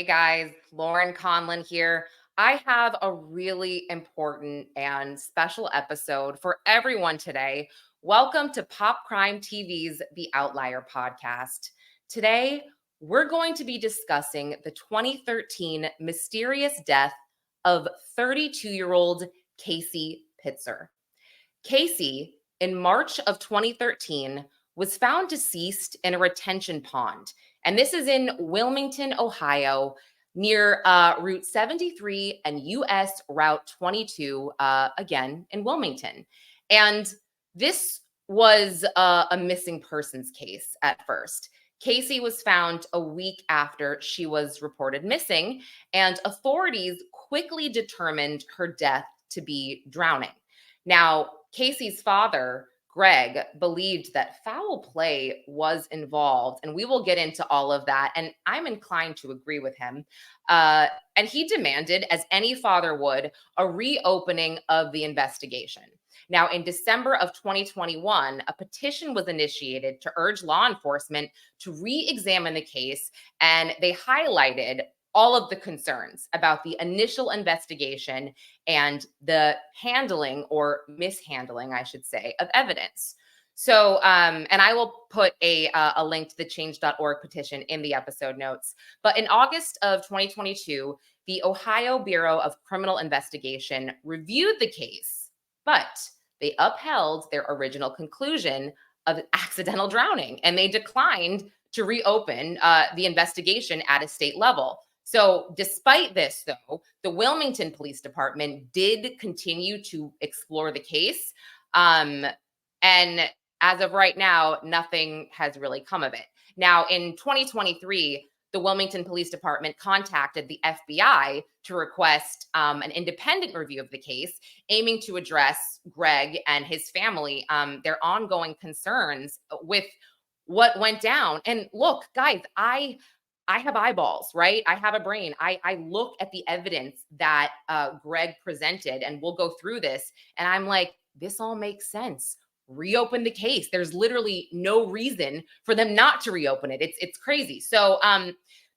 Hey guys, Lauren Conlon here. I have a really important and special episode for everyone today. Welcome to Pop Crime TV's The Outlier podcast. Today, we're going to be discussing the 2013 mysterious death of 32-year-old Casey Pitzer. Casey, in March of 2013, was found deceased in a retention pond. And this is in Wilmington, Ohio, near Route 73 and US Route 22, again in Wilmington. And this was a missing persons case at first. Casey was found a week after she was reported missing, and authorities quickly determined her death to be drowning. Now, Casey's father, Greg, believed that foul play was involved, and we will get into all of that. And I'm inclined to agree with him. And he demanded, as any father would, a reopening of the investigation. Now, in December of 2021, a petition was initiated to urge law enforcement to re-examine the case, and they highlighted all of the concerns about the initial investigation and the handling or mishandling, I should say, of evidence. So, and I will put a link to the change.org petition in the episode notes. But in August of 2022, the Ohio Bureau of Criminal Investigation reviewed the case, but they upheld their original conclusion of accidental drowning, and they declined to reopen the investigation at a state level. So despite this, though, the Wilmington Police Department did continue to explore the case. And as of right now, nothing has really come of it. Now, in 2023, the Wilmington Police Department contacted the FBI to request an independent review of the case, aiming to address Greg and his family, their ongoing concerns with what went down. And look, guys, I have eyeballs, right? I have a brain. I look at the evidence that Greg presented, and we'll go through this. And I'm like, this all makes sense. Reopen the case. There's literally no reason for them not to reopen it. It's crazy. So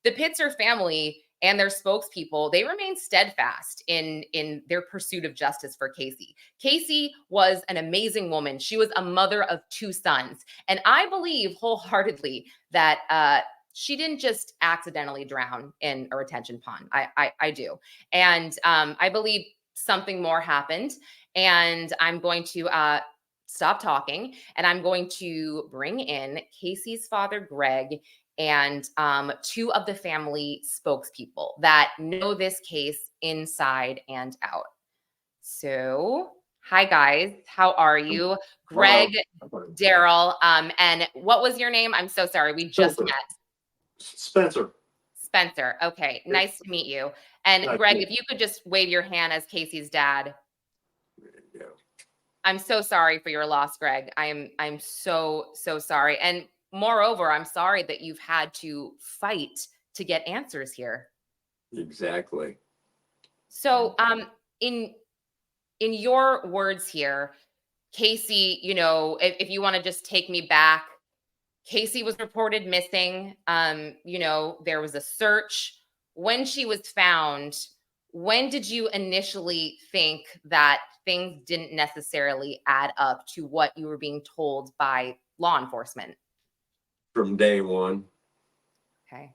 the Pitzer family and their spokespeople, they remain steadfast in their pursuit of justice for Casey. Casey was an amazing woman. She was a mother of 2 sons. And I believe wholeheartedly that she didn't just accidentally drown in a retention pond. I do. And I believe something more happened. And I'm going to stop talking, and I'm going to bring in Casey's father, Greg, and 2 of the family spokespeople that know this case inside and out. So, hi guys, how are you? Greg, Darrell, and what was your name? I'm so sorry, we just met. Spencer. Spencer. Okay. Nice to meet you. And Greg, if you could just wave your hand as Casey's dad. Yeah. I'm so sorry for your loss, Greg. I'm so sorry. And moreover, I'm sorry that you've had to fight to get answers here. Exactly. So, in your words here, Casey, if you want to just take me back, Casey was reported missing. There was a search. When she was found, when did you initially think that things didn't necessarily add up to what you were being told by law enforcement? From day one. Okay.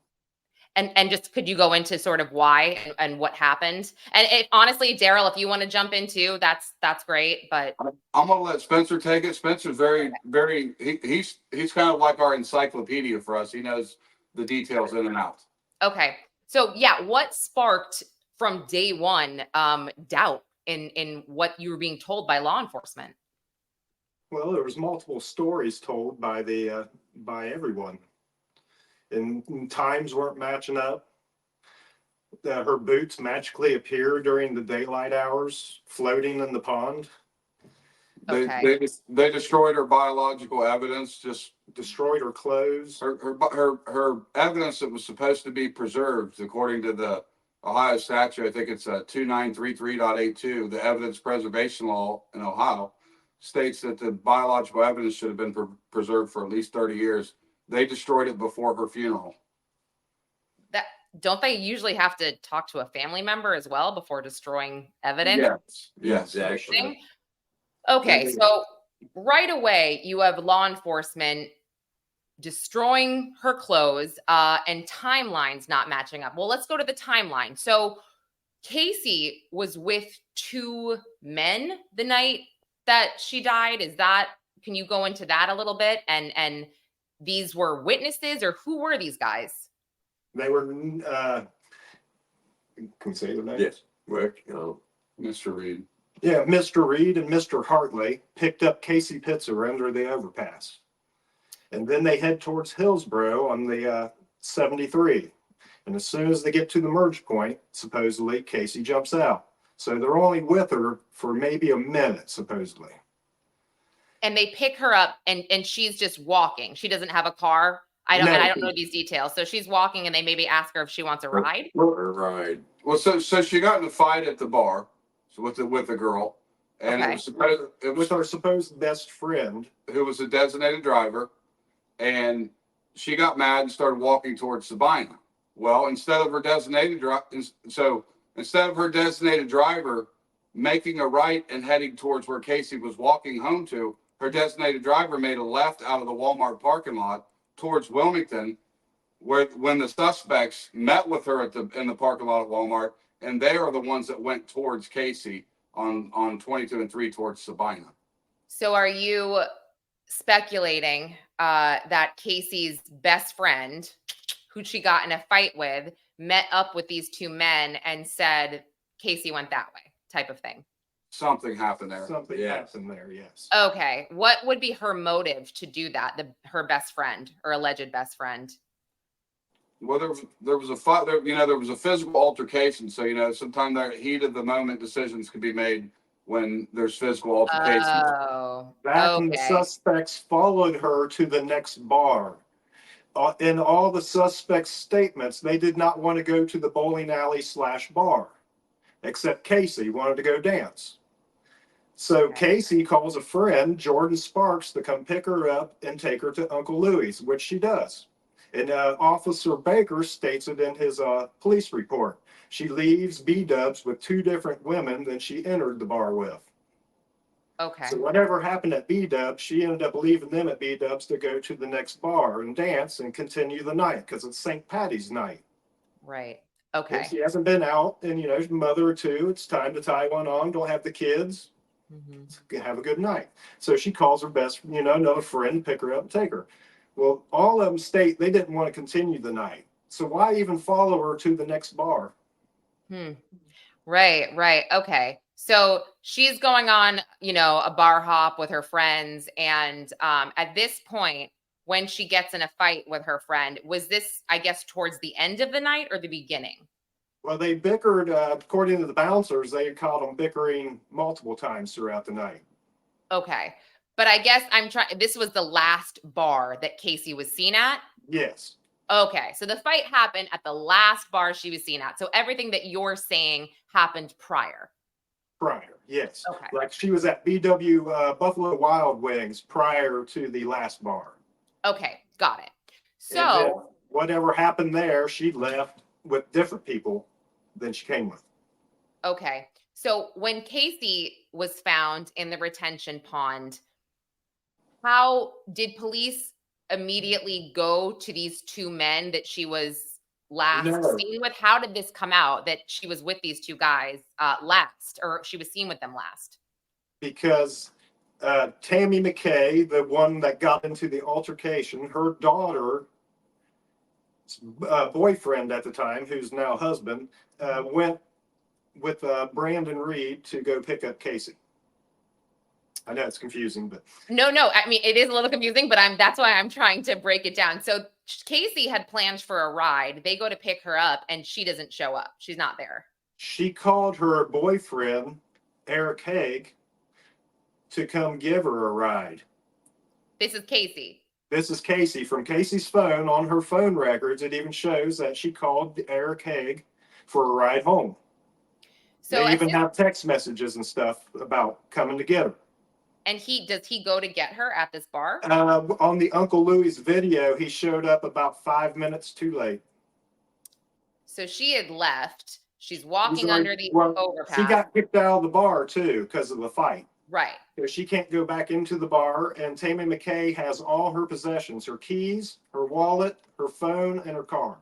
And just could you go into sort of why and what happened? And honestly, Darrell, if you want to jump in too, that's great. But I'm gonna let Spencer take it. Spencer's very he's kind of like our encyclopedia for us. He knows the details in and out. Okay. So yeah, what sparked from day one doubt in what you were being told by law enforcement? Well, there was multiple stories told by everyone. And times weren't matching up. Her boots magically appear during the daylight hours, floating in the pond. Okay. They destroyed her biological evidence. Just destroyed her clothes. Her evidence that was supposed to be preserved according to the Ohio statute. I think it's 2933.82. The evidence preservation law in Ohio states that the biological evidence should have been preserved for at least 30 years. They destroyed it before her funeral. don't they usually have to talk to a family member as well before destroying evidence? Yes, yes. Exactly. Okay, Yeah. so right away you have law enforcement destroying her clothes and timelines not matching up. Well, let's go to the timeline. So Casey was with two men the night that she died. Can you go into that a little bit? And these were witnesses, or who were these guys? They were, can we say their names? Yes. Rick, Mr. Reed. Yeah, Mr. Reed and Mr. Hartley picked up Casey Pitzer under the overpass. And then they head towards Hillsborough on the 73. And as soon as they get to the merge point, supposedly Casey jumps out. So they're only with her for maybe a minute, supposedly. And they pick her up, and she's just walking. She doesn't have a car. I don't know these details. So she's walking, and they maybe ask her if she wants a ride. right. Well, so she got in a fight at the bar with the girl, and Okay. it was With our supposed best friend. who was a designated driver, and she got mad and started walking towards Sabina. Well, instead of her designated driver making a right and heading towards where Casey was walking home to, her designated driver made a left out of the Walmart parking lot towards Wilmington, where when the suspects met with her in the parking lot at Walmart, and they are the ones that went towards Casey on 22 and 3 towards Sabina. So are you speculating that Casey's best friend, who she got in a fight with, met up with these two men and said Casey went that way, type of thing? Something happened there. Something Yes. happened there, yes. Okay. What would be her motive to do that? Her best friend, or alleged best friend? Well, there was a fight. There was a physical altercation. So sometimes the heat of the moment decisions can be made when there's physical altercations. Oh, That and the okay. suspects followed her to the next bar. In all the suspects' statements, they did not want to go to the bowling alley / bar, except Casey wanted to go dance. So Okay. Casey calls a friend, Jordan Sparks, to come pick her up and take her to Uncle Louie's, which she does. And Officer Baker states it in his police report. She leaves B-dubs with two different women than she entered the bar with. Okay. So whatever happened at B-dubs, she ended up leaving them at B-dubs to go to the next bar and dance and continue the night because it's St. Patty's night. Right. And Okay. she hasn't been out in, a mother or two. It's time to tie one on. Don't have the kids. Have a good night. So she calls her best, another friend, pick her up and take her. Well, all of them state they didn't want to continue the night. So why even follow her to the next bar? Right. Okay. So she's going on, a bar hop with her friends. And at this point, when she gets in a fight with her friend, was this, I guess, towards the end of the night or the beginning? Well, they bickered, according to the bouncers, they caught them bickering multiple times throughout the night. Okay. But I guess this was the last bar that Casey was seen at? Yes. Okay. So the fight happened at the last bar she was seen at. So everything that you're saying happened prior. Prior, yes. Okay. Like she was at BW Buffalo Wild Wings prior to the last bar. Okay. Got it. And then So whatever happened there, she left with different people than she came with. okay. So when Casey was found in the retention pond, how did police immediately go to these two men that she was last No. seen with? How did this come out that she was with these two guys last, or she was seen with them last? Because Tammy McKay, the one that got into the altercation, her daughter, boyfriend at the time, who's now husband, went with Brandon Reed to go pick up Casey. I know it's confusing, but No. I mean, it is a little confusing, but that's why I'm trying to break it down. So Casey had plans for a ride. They go to pick her up, and she doesn't show up. She's not there. she called her boyfriend, Eric Haig, to come give her a ride. This is Casey. This is Casey. From Casey's phone, on her phone records, it even shows that she called Eric Haig for a ride home. So They even have text messages and stuff about coming to get her. And does he go to get her at this bar? On the Uncle Louie's video, he showed up about 5 minutes too late. So she had left. She's She's walking already- under the well, she overpass. got kicked out of the bar too because of the fight. Right. So she can't go back into the bar, and Tammy McKay has all her possessions: her keys, her wallet, her phone, and her car.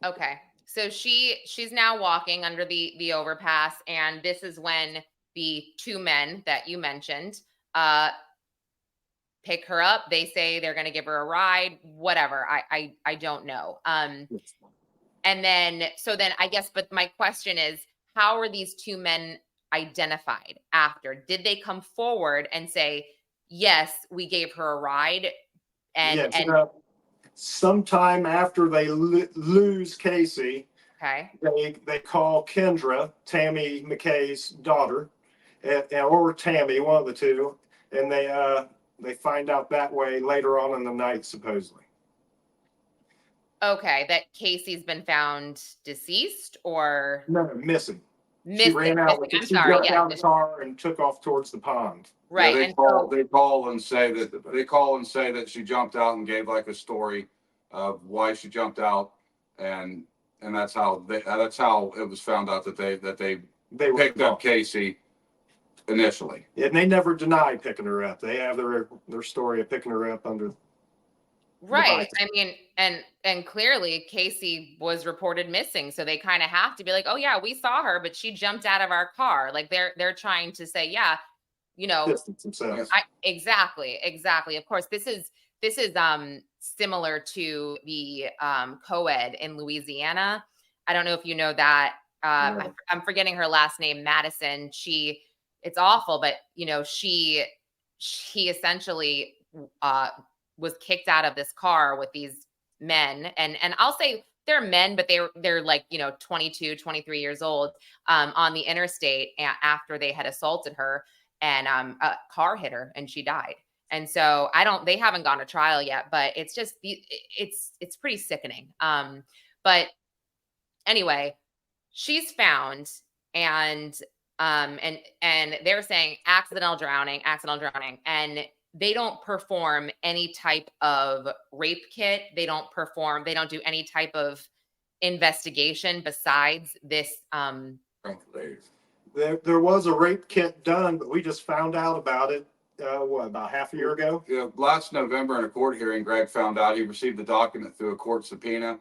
Okay. So she's now walking under the overpass, and this is when the two men that you mentioned pick her up. They say they're going to give her a ride, whatever. I don't know. And then I guess, but my question is, how are these two men identified after? Did they come forward and say, yes, we gave her a ride? And Yes, sometime after they lose Casey, okay. they call Kendra, Tammy McKay's daughter, or Tammy, one of the two, and they find out that way later on in the night, supposedly. Okay, that Casey's been found deceased or No, missing. She missing. ran out. I'm She sorry. jumped Yes. out of the car and took off towards the pond. Right. Yeah, And so, they call and say that she jumped out and gave like a story of why she jumped out, and that's how it was found out that they They were picked up Casey initially. and they never denied picking her up. They have their story of picking her up under. right. I mean, and clearly Casey was reported missing. So they kind of have to be like, oh yeah, we saw her, but she jumped out of our car. Like they're trying to say, yeah, Distance themselves. exactly. Of course, this is similar to the co-ed in Louisiana. I don't know if you know that. No. I'm forgetting her last name, Madison. It's awful, but he essentially was kicked out of this car with these men, and I'll say they're men, but they're like 22, 23 years old on the interstate after they had assaulted her, and a car hit her and she died. And so they haven't gone to trial yet, but it's just it's pretty sickening. But anyway, she's found, and they're saying accidental drowning, and they don't perform any type of rape kit. They don't do any type of investigation besides this. There was a rape kit done, but we just found out about it. About half a year ago? Yeah, last November in a court hearing, Greg found out he received the document through a court subpoena,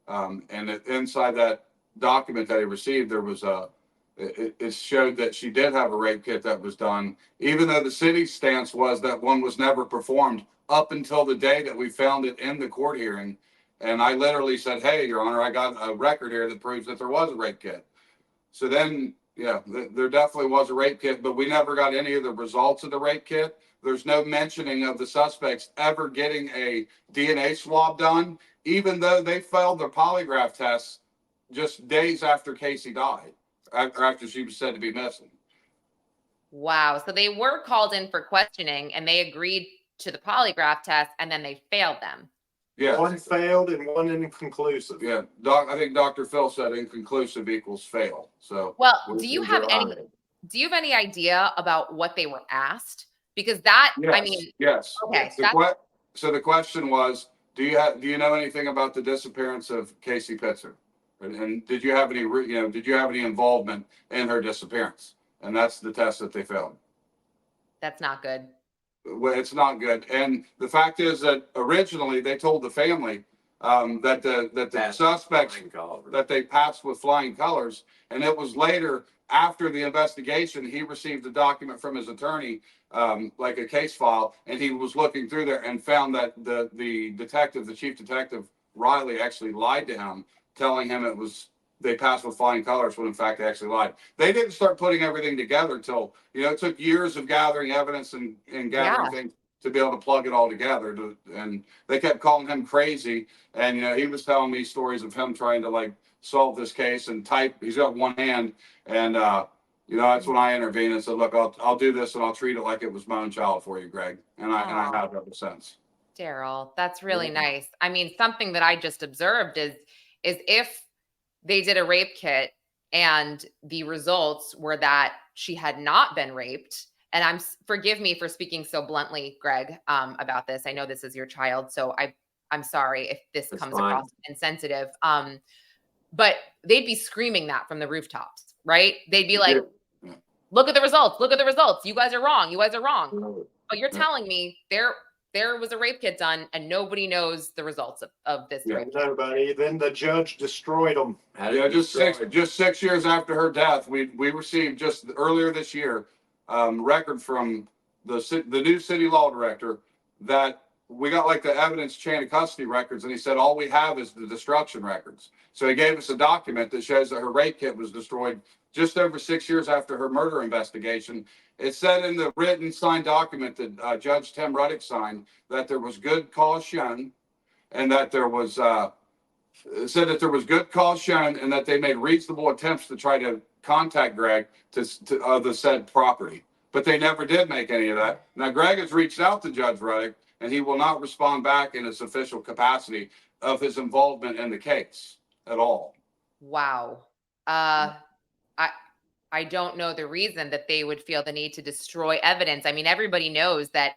and inside that document that he received, there was it showed that she did have a rape kit that was done, even though the city's stance was that one was never performed up until the day that we found it in the court hearing. And I literally said, hey, Your Honor, I got a record here that proves that there was a rape kit. So then, yeah, there definitely was a rape kit, but we never got any of the results of the rape kit. There's no mentioning of the suspects ever getting a DNA swab done, even though they failed their polygraph tests just days after Casey died, after she was said to be missing. Wow. So they were called in for questioning and they agreed to the polygraph test, and then they failed them. Yeah. One failed and one inconclusive. Yeah. I think Dr. Phil said inconclusive equals fail. So, well, do you have any idea about what they were asked? Because that, yes, I mean, yes. okay. Yes. So the question was, do you know anything about the disappearance of Casey Pitzer? And did you have any involvement in her disappearance? And that's the test that they failed. That's not good. Well, it's not good. And the fact is that originally they told the family that the suspects that they passed with flying colors, and it was later after the investigation he received a document from his attorney, like a case file, and he was looking through there and found that the chief detective Riley actually lied to him, telling him they passed with flying colors when in fact they actually lied. They didn't start putting everything together till, it took years of gathering evidence and gathering things to be able to plug it all together. And they kept calling him crazy. And, he was telling me stories of him trying to solve this case and type. He's got one hand. And, that's when I intervened and said, look, I'll do this and I'll treat it like it was my own child for you, Greg. And I have ever since. Darrell, that's really nice. I mean, something that I just observed is if they did a rape kit and the results were that she had not been raped, and forgive me for speaking so bluntly, Greg, about this. I know this is your child, so I'm sorry if this comes across insensitive. But they'd be screaming that from the rooftops, right? They'd be like, Yeah. look at the results. Look at the results. You guys are wrong. You guys are wrong. But you're Yeah. telling me there was a rape kit done and nobody knows the results of this Yeah. rape. Nobody. Then the judge destroyed them. Yeah, just 6 years after her death, we received just earlier this year record from the new city law director that we got like the evidence chain of custody records, and he said all we have is the destruction records. So he gave us a document that shows that her rape kit was destroyed just over 6 years after her murder investigation. It said in the written signed document that Judge Tim Ruddick signed that there was good cause shown, and that there was said that there was good cause shown, and that they made reasonable attempts to try to contact Greg to the said property, but they never did make any of that. Now Greg has reached out to Judge Ruddick, and he will not respond back in his official capacity of his involvement in the case at all. Wow. I don't know the reason that they would feel the need to destroy evidence. I mean, everybody knows that,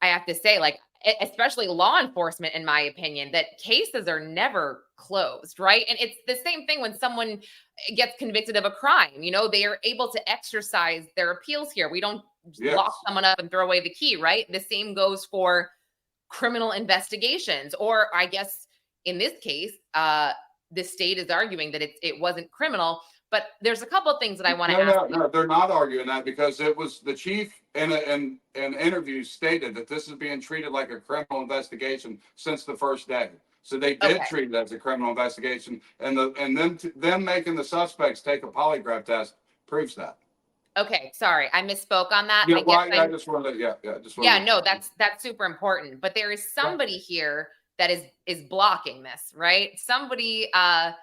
I have to say, like, especially law enforcement, in my opinion, that cases are never closed, right? And it's the same thing when someone gets convicted of a crime. They are able to exercise their appeals here. We don't Yes. lock someone up and throw away the key, right? The same goes for criminal investigations, or I guess in this case, the state is arguing that it wasn't criminal. But there's a couple of things that I want to ask. No, they're not arguing that, because it was the chief in an interview stated that this is being treated like a criminal investigation since the first day. So they did Okay. treat it as a criminal investigation, and them making the suspects take a polygraph test proves that. Okay, sorry, I misspoke on that. Yeah, I guess well, I'm- I just wanted to, just wanted yeah, to- no, that's super important. But there is somebody here that is blocking this, right? Somebody, at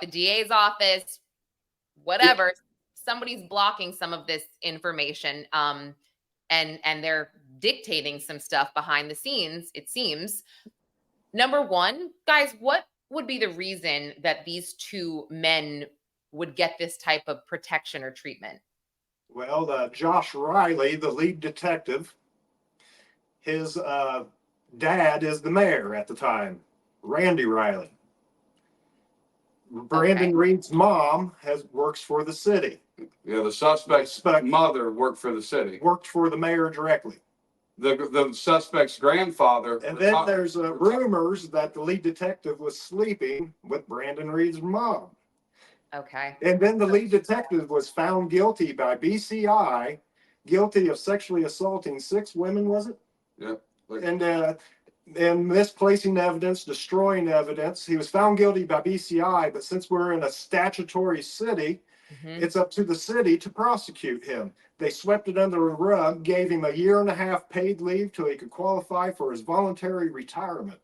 the DA's office, whatever, somebody's blocking some of this information, and they're dictating some stuff behind the scenes, it seems. Number one, guys, what would be the reason that these two men would get this type of protection or treatment? Well, Josh Riley, the lead detective, his dad is the mayor at the time, Randy Riley. Brandon Reed's mom works for the city. Yeah, the suspect's mother worked for the city. Worked for the mayor directly. The suspect's grandfather. And then there's rumors that the lead detective was sleeping with Brandon Reed's mom. Okay. And then the lead detective was found guilty by BCI, guilty of sexually assaulting 6 women, was it? Yeah. And misplacing evidence, destroying evidence. He was found guilty by BCI, but since we're in a statutory city, it's up to the city to prosecute him. They swept it under the rug, gave him 1.5 years paid leave till he could qualify for his voluntary retirement.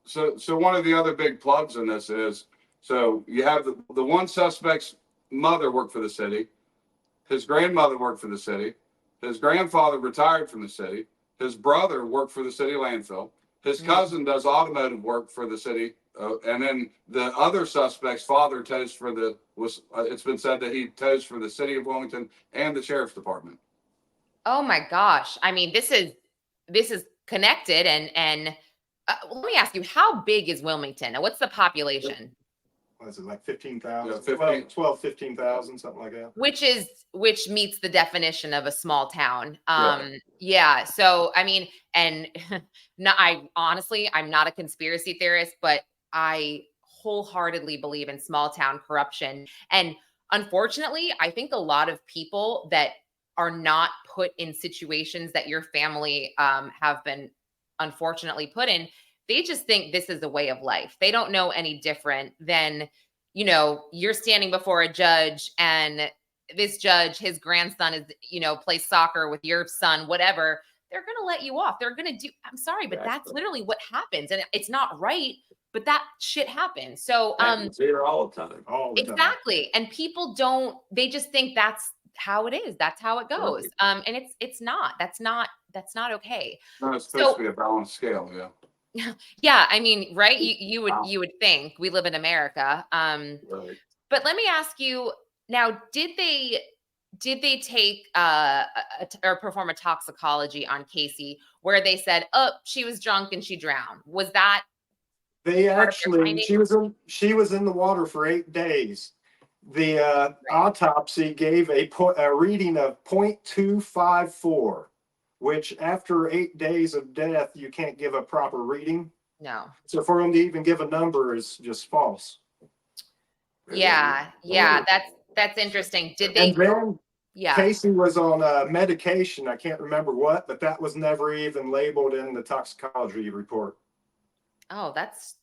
So one of the other big plugs in this is, so you have the one suspect's mother worked for the city, his grandmother worked for the city, his grandfather retired from the city, his brother worked for the city landfill, his cousin does automotive work for the city, and then the other suspect's father tows for it's been said that he tows for the city of Wilmington and the sheriff's department. Oh my gosh. I mean, this is connected, and let me ask you, how big is Wilmington? What's the population? What is it, like 15,000? Yeah, 15,000, something like that. Which meets the definition of a small town. Right. Yeah. So, I mean, and I'm not a conspiracy theorist, but I wholeheartedly believe in small town corruption. And unfortunately, I think a lot of people that are not put in situations that your family have been unfortunately put in, they just think this is a way of life. They don't know any different than, you're standing before a judge, and this judge, his grandson is, plays soccer with your son, whatever. They're going to let you off. They're going to I'm sorry, but that's literally what happens. And it's not right, but that shit happens. So, Happens here all the time. Exactly. And people they just think that's how it is. That's how it goes. And it's not. That's not okay. No, it's supposed to be a balanced scale. Yeah. Yeah, I mean, right? You would think. We live in America. Right. But let me ask you now: Did they take or perform a toxicology on Casey, where they said, "Oh, she was drunk and she drowned"? Was that They part of your actually, finding? she was in the water for 8 days. The Right. autopsy gave a reading of 0.254, which after 8 days of death, you can't give a proper reading. No. So for them to even give a number is just false. Yeah, yeah, that's interesting. Did they And go? then Yeah. Casey was on medication. I can't remember what, but that was never even labeled in the toxicology report. Oh, that's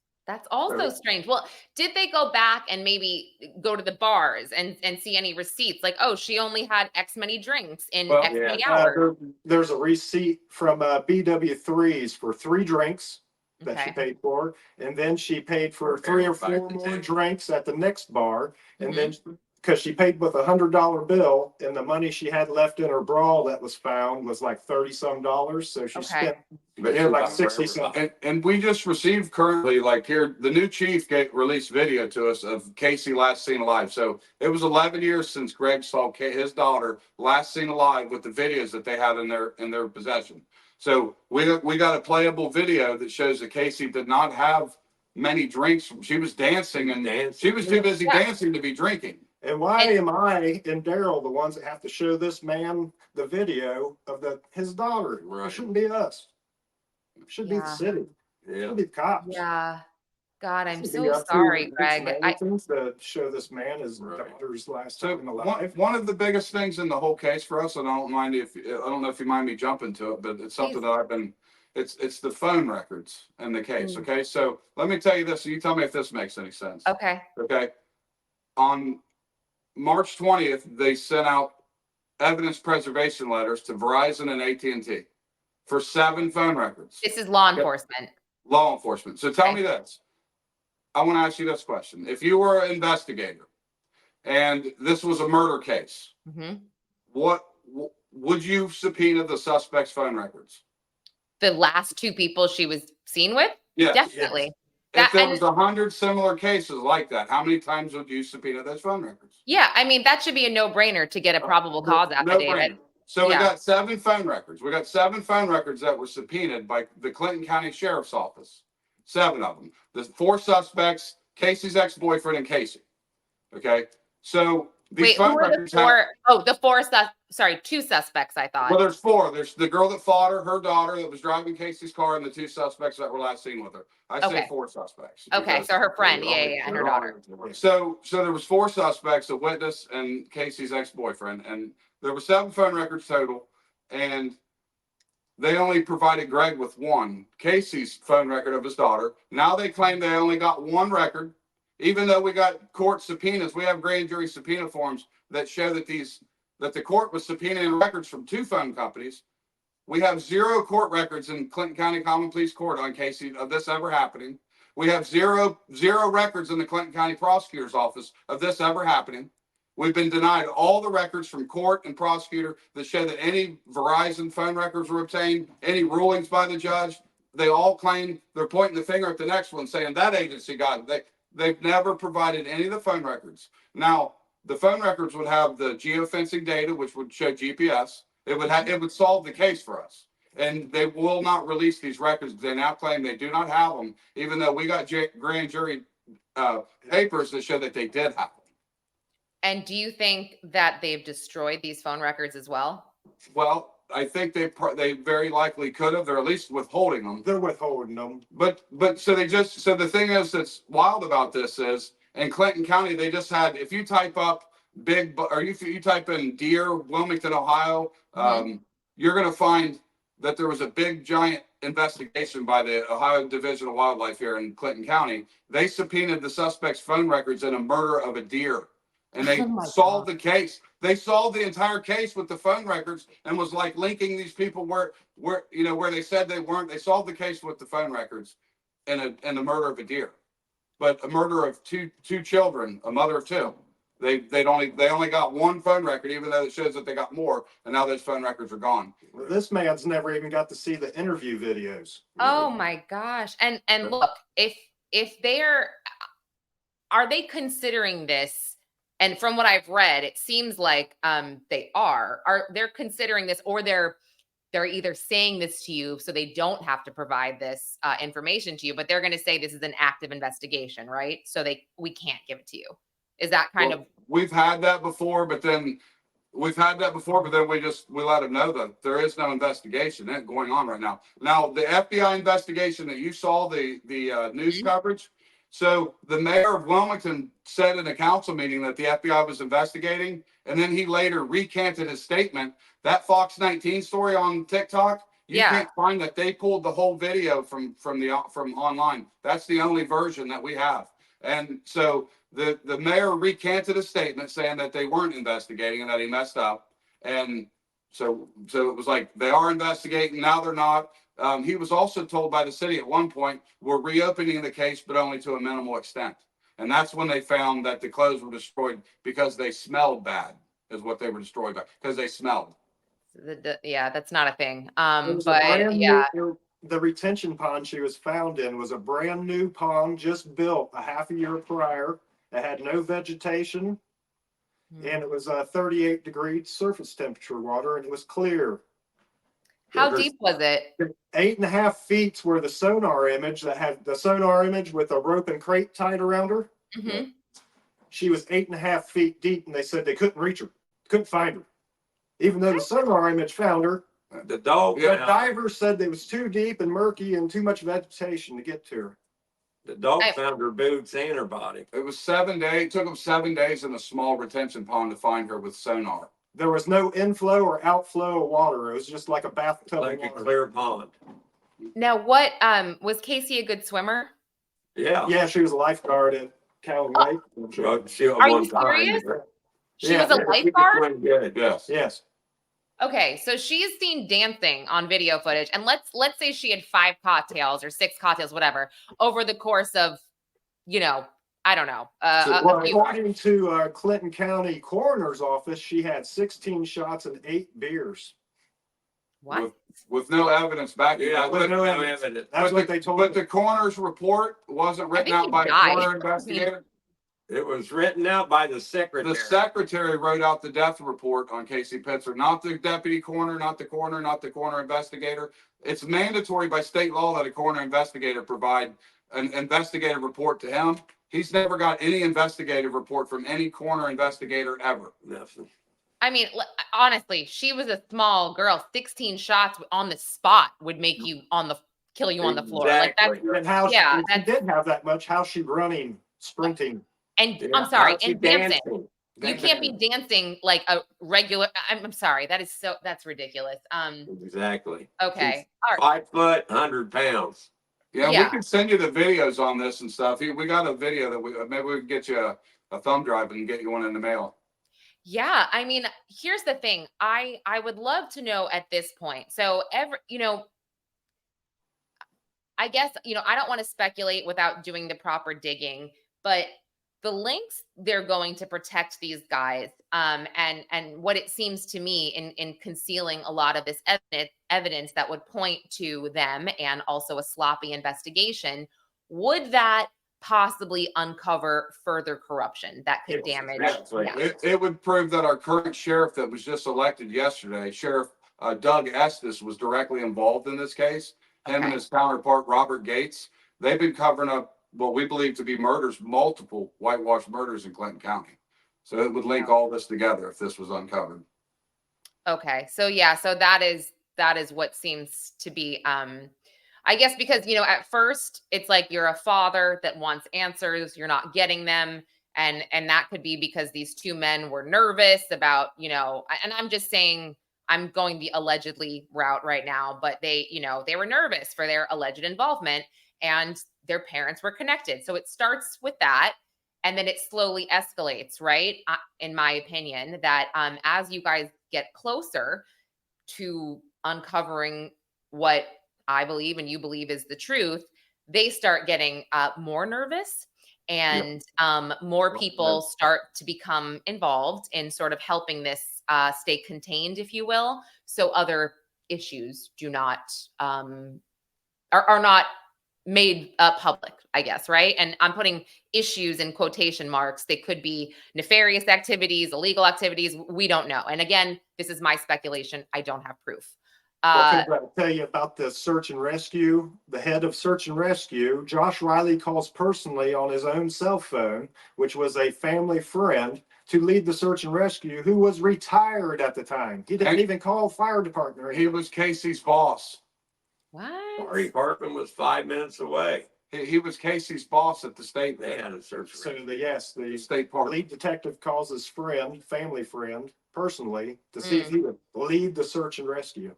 also strange. Well, did they go back and maybe go to the bars and see any receipts? Like, oh, she only had X many drinks in Well, X many Yeah. hours. there's a receipt from BW3s for 3 drinks that she Okay. paid for, and then she paid for Okay, 3 or 4 back to more 10. drinks at the next bar, and Mhm. then because she paid with $100 bill, and the money she had left in her bra that was found was like $30-some, so she Okay. spent But yeah, she like got 60 forever. something. And we just received currently, like here, the new chief released video to us of Casey last seen alive. So it was 11 years since Greg saw his daughter last seen alive with the videos that they had in their possession. So we got a playable video that shows that Casey did not have many drinks. She was dancing and she was too busy Yeah. dancing to be drinking. And why And- am I and Darrell the ones that have to show this man the video of his daughter? It Right. shouldn't be us. It should be the Yeah. city. It Yeah. should be the cops. Yeah. God, It I'm should so be up sorry, to Greg. Manningtons to show this man his Right. daughter's last So time alive. one of the biggest things in the whole case for us, and I don't know if you mind me jumping to it, but it's something Please. that I've been. It's the phone records in the case. Mm. Okay, so let me tell you this. And you tell me if this makes any sense. Okay. Okay, on March 20th, they sent out evidence preservation letters to Verizon and AT&T for 7 phone records. This is law Yep. enforcement. Law enforcement. So tell Okay. me this. I want to ask you this question: if you were an investigator and this was a murder case, hmm what would you subpoena the suspect's phone records? The last 2 people she was seen with? Yes. Definitely. Yes. If there And was 100 similar cases like that, how many times would you subpoena those phone records? yeah, I mean, that should be a no-brainer to get a probable cause No affidavit. brainer. So we Yeah. got 7 phone records. We got 7 phone records that were subpoenaed by the Clinton County Sheriff's Office. 7 of them. The 4 suspects, Casey's ex-boyfriend and Casey. Okay. So these Wait, who phone were the records have, 4? Oh, the 4 sorry, 2 suspects, I thought. well, there's 4. There's the girl that fought her daughter that was driving Casey's car, and the 2 suspects that were last seen with her. I say Okay. 4 suspects. Okay, because- so her friend, They're all- yeah, and her they're all- daughter. So there was 4 suspects, a witness, and Casey's ex-boyfriend, and there were 7 phone records total, and they only provided Greg with 1, Casey's phone record of his daughter. Now they claim they only got 1 record, even though we got court subpoenas. We have grand jury subpoena forms that show that the court was subpoenaing records from 2 phone companies. We have 0 court records in Clinton County Common Pleas Court on Casey of this ever happening. We have zero records in the Clinton County Prosecutor's Office of this ever happening. We've been denied all the records from court and prosecutor that show that any Verizon phone records were obtained, any rulings by the judge. They all claim they're pointing the finger at the next one, saying that agency got it. They've never provided any of the phone records. Now, the phone records would have the geofencing data, which would show GPS. It would solve the case for us. And they will not release these records. They now claim they do not have them, even though we got grand jury papers that show that they did have them. And do you think that they've destroyed these phone records as well? Well, I think they very likely could have. They're at least withholding them. They're withholding them. But so the thing is that's wild about this is in Clinton County they just had, if you type up you type in Deer, Wilmington, Ohio, you're going to find that there was a big giant investigation by the Ohio Division of Wildlife here in Clinton County. They subpoenaed the suspect's phone records in a murder of a deer, and they solved the case. They solved the entire case with the phone records and was like linking these people where they said they weren't. They solved the case with the phone records in the murder of a deer, but a murder of two children, a mother of 2. They only got 1 phone record, even though it shows that they got more, and now those phone records are gone. Well, this man's never even got to see the interview videos. Oh my gosh. And look, if are they considering this? And from what I've read, it seems like they're considering this, or they're they're either saying this to you so they don't have to provide this information to you, but they're going to say this is an active investigation, right? So we can't give it to you. Is that kind Well, of? we've had that before, but then we let them know that there is no investigation going on right now. Now, the FBI investigation that you saw, the news coverage. So the mayor of Wilmington said in a council meeting that the FBI was investigating, and then he later recanted his statement. That Fox 19 story on TikTok, you Yeah. can't find that. They pulled the whole video from online. That's the only version that we have. And so the mayor recanted a statement saying that they weren't investigating and that he messed up. And so it was like, they are investigating, now they're not. He was also told by the city at one point, we're reopening the case, but only to a minimal extent. And that's when they found that the clothes were destroyed because they smelled bad, is what they were destroyed by, because they smelled. Yeah, that's not a thing. It was a But brand yeah, new, the retention pond she was found in was a brand new pond just built a half a year prior. It had no vegetation, and it was 38 degree surface temperature water, and it was clear. how deep was it? 8.5 feet were the sonar image that had the sonar image with a rope and crate tied around her. Mhm. She was 8.5 feet deep, and they said they couldn't reach her, couldn't find her. Even though the sonar image found her, The dog, the divers said it was too deep and murky and too much vegetation to get to her. the dog found her boots and her body. It was 7 days. It took them 7 days in a small retention pond to find her with sonar. There was no inflow or outflow of water. It was just like a bathtub Like of a water. clear pond. Now, what was Casey a good swimmer? Yeah. Yeah, she was a lifeguard at Cowan Lake. Are you serious? She was a lifeguard? Good. Yes. Yes. Okay, so she's seen dancing on video footage, and let's say she had 5 cocktails or 6 cocktails, whatever, over the course of, I don't know. According to Clinton County Coroner's Office, she had 16 shots and 8 beers. What? With no evidence backing Yeah, that. with But, no evidence. That's what they told but me. the coroner's report wasn't written think out he by a died. coroner investigator. It was written out by the secretary. The secretary wrote out the death report on Casey Pitzer, not the deputy coroner, not the coroner, not the coroner investigator. It's mandatory by state law that a coroner investigator provide an investigative report to him. He's never got any investigative report from any coroner investigator ever. Nothing. I mean, honestly, she was a small girl. 16 shots on the spot would make you kill you on the floor. Like that's, And how yeah, she did have that much. How's she running, sprinting? and I'm sorry, and dancing. You Dancing. can't be dancing like a regular. I'm sorry, that's ridiculous. Exactly. Okay, all right. 5 foot, 100 pounds. Yeah, Yeah. we can send you the videos on this and stuff. We got a video that maybe we can get you a thumb drive and get you one in the mail. Yeah, I mean, here's the thing. I would love to know at this point. So I guess, I don't want to speculate without doing the proper digging, but the links they're going to protect these guys, and what it seems to me in concealing a lot of this evidence that would point to them and also a sloppy investigation, would that possibly uncover further corruption that could damage? Yeah. It would prove that our current sheriff that was just elected yesterday, Sheriff Doug Estes, was directly involved in this case. Him and his counterpart, Robert Gates, they've been covering up what we believe to be murders, multiple whitewashed murders in Clinton County. So it would link all this together if this was uncovered. Okay. So yeah, so that is what seems to be, I guess, because, at first it's like you're a father that wants answers, you're not getting them. And that could be because these 2 men were nervous about, and I'm just saying, I'm going the allegedly route right now, but they were nervous for their alleged involvement and their parents were connected. So it starts with that. And then it slowly escalates, right? In my opinion, that as you guys get closer to uncovering what I believe and you believe is the truth, they start getting more nervous, and more people start to become involved in sort of helping this stay contained, if you will, so other issues do not are not made public, I guess, right? And I'm putting issues in quotation marks. They could be nefarious activities, illegal activities. We don't know. And again, this is my speculation. I don't have proof. Uh, Okay, I'll tell you about the search and rescue. The head of search and rescue, Josh Riley, calls personally on his own cell phone, which was a family friend, to lead the search and rescue, who was retired at the time. He didn't And even call fire department. Or he was Casey's boss. what? Our department was 5 minutes away. He was Casey's boss at the state. They had a search. So The the state park. lead detective calls his friend, family friend, personally to see if he would lead the search and rescue.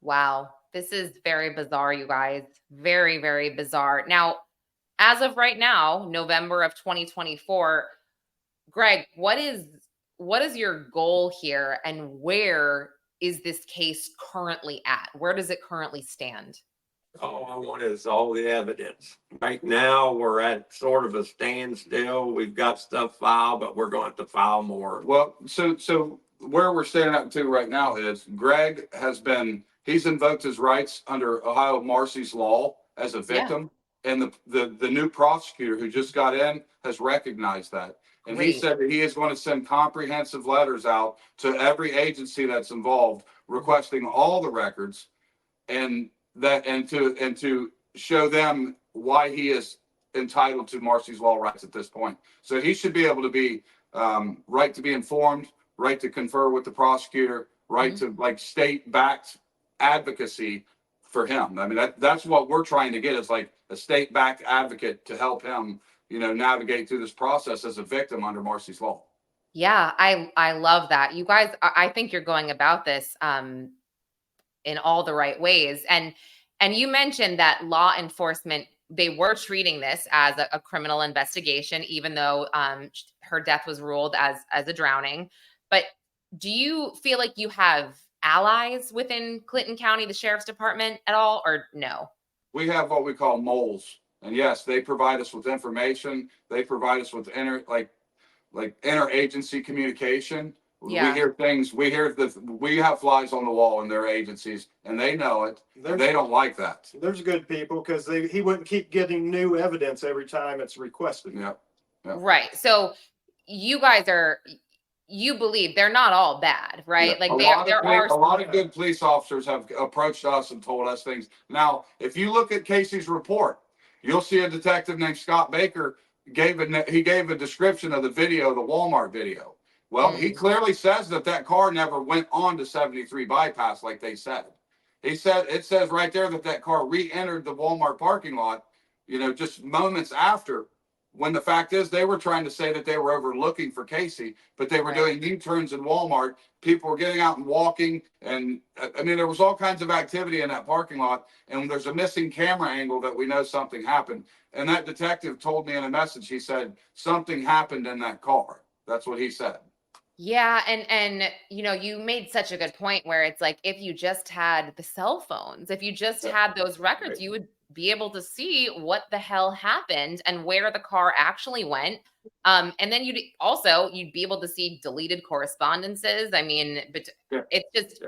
Wow. This is very bizarre, you guys. Very, very bizarre. Now, as of right now, November of 2024, Greg, what is your goal here and where is this case currently at? Where does it currently stand? All I want is all the evidence. Right now, we're at sort of a standstill. We've got stuff filed, but we're going to file more. Well, so where we're standing up to right now is Greg he's invoked his rights under Ohio Marcy's law as a victim. And the new prosecutor who just got in has recognized that. And he Great. said that he is going to send comprehensive letters out to every agency that's involved, requesting all the records and to show them why he is entitled to Marcy's law rights at this point. So he should be able to be right to be informed, right to confer with the prosecutor, right to like state-backed advocacy for him. I mean, that's what we're trying to get, is like a state-backed advocate to help him, navigate through this process as a victim under Marcy's law. Yeah, I love that. You guys, I think you're going about this in all the right ways. And you mentioned that law enforcement, they were treating this as a criminal investigation, even though her death was ruled as a drowning. But do you feel like you have allies within Clinton County, the sheriff's department at all, or no? We have what we call moles, and yes, they provide us with information. They provide us with interagency communication. Yeah. We hear things. We have flies on the wall in their agencies, and they know it. They don't like that. There's good people because he wouldn't keep getting new evidence every time it's requested. Yep. Right. So you guys you believe they're not all bad, right? Yeah. Like there are A lot of good police officers have approached us and told us things. Now, if you look at Casey's report, you'll see a detective named Scott Baker gave a description of the video, the Walmart video. Well, he clearly says that car never went on to 73 bypass like they said. It says right there that car re-entered the Walmart parking lot, just moments after, when the fact is they were trying to say that they were over looking for Casey, but they were doing U-turns in Walmart. People were getting out and walking. And I mean, there was all kinds of activity in that parking lot, and there's a missing camera angle that we know something happened. And that detective told me in a message, he said, something happened in that car. That's what he said. Yeah, and you made such a good point where it's like, if you just had the cell phones, if you just had those records, you would be able to see what the hell happened and where the car actually went. And then you'd be able to see deleted correspondences. I mean, but it's just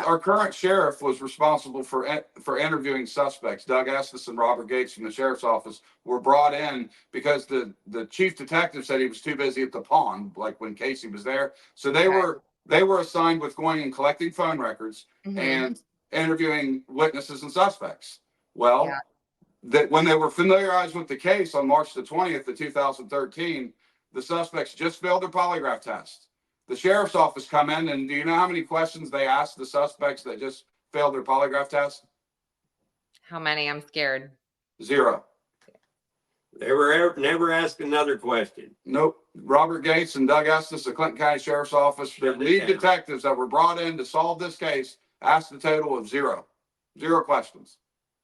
Our current sheriff was responsible for interviewing suspects. Doug Estes and Robert Gates from the sheriff's office were brought in because the chief detective said he was too busy at the pond, like when Casey was there. So they were assigned with going and collecting phone records and interviewing witnesses and suspects. Well, that when they were familiarized with the case on March the 20th of 2013, the suspects just failed their polygraph test. The sheriff's office come in, and do you know how many questions they asked the suspects that just failed their polygraph test? How many? I'm scared. 0. They were never asked another question. Nope. Robert Gates and Doug Estes, the Clinton County Sheriff's Office, the lead detectives that were brought in to solve this case, asked a total of 0 questions.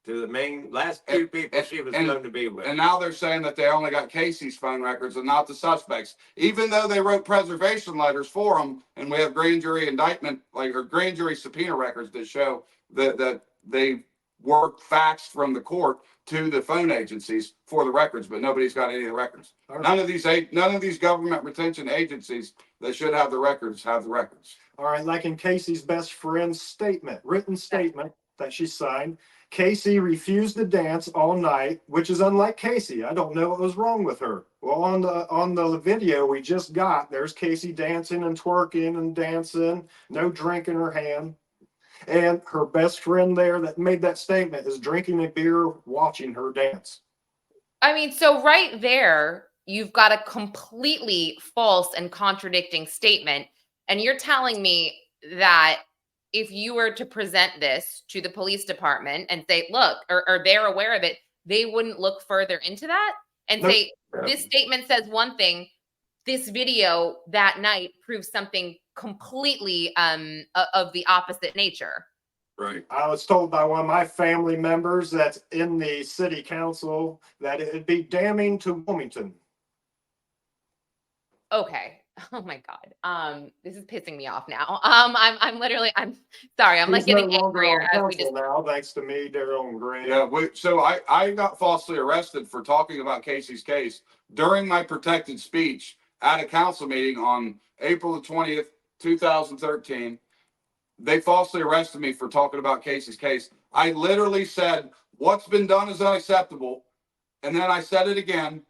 To the main last two people she was going to be with. And now they're saying that they only got Casey's phone records and not the suspects, even though they wrote preservation letters for them. And we have grand jury indictment, or grand jury subpoena records that show that they were faxed from the court to the phone agencies for the records, but nobody's got any of the records. None of these government retention agencies that should have the records have the records. All right, like in Casey's best friend's written statement that she signed, Casey refused to dance all night, which is unlike Casey. I don't know what was wrong with her. Well, on the video we just got, there's Casey dancing and twerking and dancing, no drink in her hand. And her best friend there that made that statement is drinking a beer, watching her dance. I mean, so right there, you've got a completely false and contradicting statement. And you're telling me that if you were to present this to the police department and say, look, or they're aware of it, they wouldn't look further into that and Nope. say, this statement says one thing, this video that night proves something completely of the opposite nature. Right. I was told by one of my family members that's in the city council that it'd be damning to Wilmington. Okay. Oh my God. This is pissing me off now. I'm literally, I'm sorry. I'm like He's no getting longer angrier on as we council just, now, thanks to me, Darrell and Greg. Yeah, so I got falsely arrested for talking about Casey's case during my protected speech at a council meeting on April the 20th, 2013. They falsely arrested me for talking about Casey's case. I literally said, what's been done is unacceptable. And then I said it again.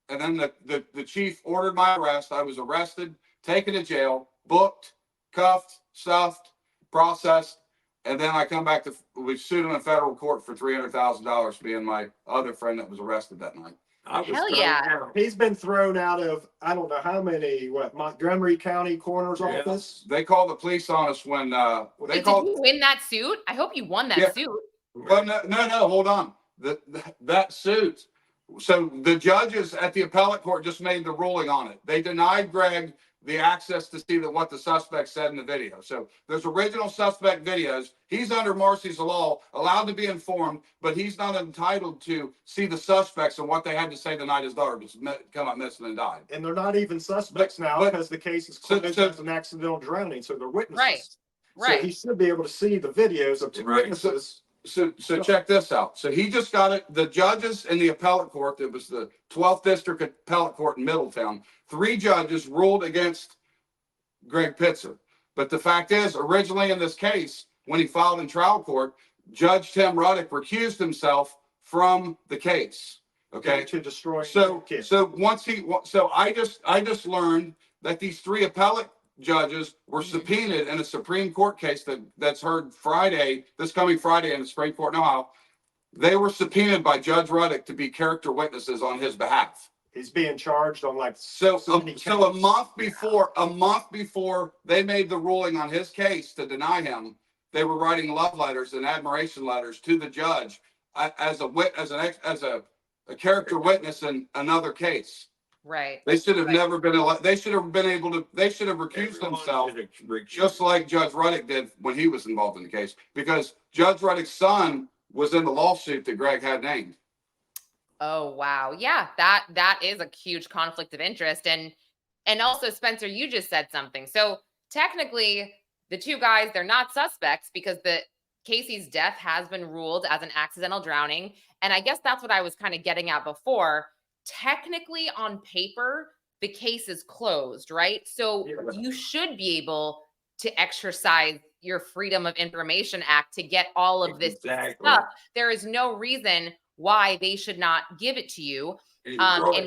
And then the chief ordered my arrest. I was arrested, taken to jail, booked, cuffed, stuffed, processed. And then I come back to, we sued him in federal court for $300,000 for being my other friend that was arrested that night. I was Hell thrown yeah. out. He's been thrown out of, I don't know how many, Montgomery County Coroner's Yeah. Office? They called the police on us when they did called. you win that suit? I hope you won that Yeah. suit. Well, no, hold on. That suit. So the judges at the appellate court just made the ruling on it. They denied Greg the access to see what the suspect said in the video. So there's original suspect videos. He's under Marcy's law, allowed to be informed, but he's not entitled to see the suspects and what they had to say the night his daughter was come up missing and died. And they're not even suspects now But- because the case is closed as an accidental drowning, so they're witnesses. Right. So he should be able to see the videos of two Right. witnesses. So check this out. So he just got it. The judges in the appellate court, that was the 12th District Appellate Court in Middletown, 3 judges ruled against Greg Pitzer. But the fact is, originally in this case, when he filed in trial court, Judge Tim Ruddick recused himself from the case. Okay. To destroy So kids. so I just learned that these 3 appellate judges were subpoenaed in a Supreme Court case that's heard Friday, this coming Friday in the Supreme Court in Ohio. They were subpoenaed by Judge Ruddick to be character witnesses on his behalf. He's being charged on like So many a counts. month before they made the ruling on his case to deny him, they were writing love letters and admiration letters to the judge as a character witness in another case. Right. They should have never been they should have been able to, they should have recused themselves just like Judge Ruddick did when he was involved in the case, because Judge Ruddick's son was in the lawsuit that Greg had named. Oh wow. Yeah, that is a huge conflict of interest. And also, Spencer, you just said something. So technically, the 2 guys, they're not suspects because Casey's death has been ruled as an accidental drowning. And I guess that's what I was kind of getting at before. Technically, on paper, the case is closed, right? So you should be able to exercise your Freedom of Information Act to get all of this stuff. There is no reason why they should not give it to you. In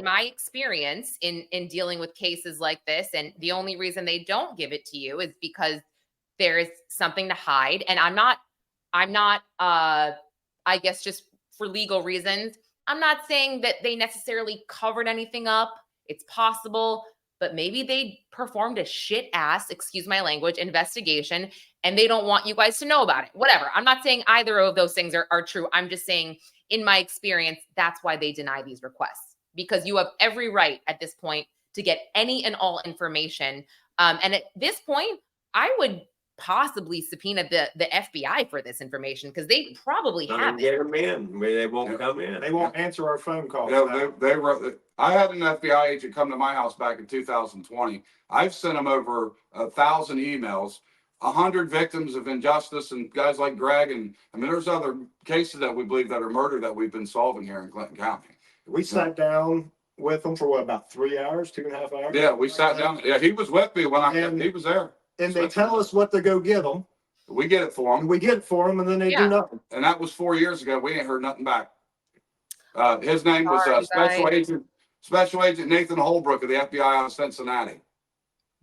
my experience in dealing with cases like this, and the only reason they don't give it to you is because there is something to hide. And I'm not I guess just for legal reasons, I'm not saying that they necessarily covered anything up. It's possible, but maybe they performed a shit ass, excuse my language, investigation, and they don't want you guys to know about it. Whatever. I'm not saying either of those things are true. I'm just saying, in my experience, that's why they deny these requests, because you have every right at this point to get any and all information. And at this point, I would possibly subpoena the FBI for this information, because they probably have Get it. them in. They won't come in. They won't answer our phone calls. They wrote. I had an FBI agent come to my house back in 2020. I've sent them over 1,000 emails, 100 victims of injustice, and guys like Greg, and I mean, there's other cases that we believe that are murder that we've been solving here in Clinton County. We sat down with them for what, about 3 hours, 2.5 hours? Yeah, we sat down. Yeah, he was with me when he was there. And they tell us what to go get them. We get it for And him, we get it for them, and then they do nothing. and that was 4 years ago. We ain't heard nothing back. His name was Sorry, Special Agent Nathan Holbrook of the FBI out of Cincinnati.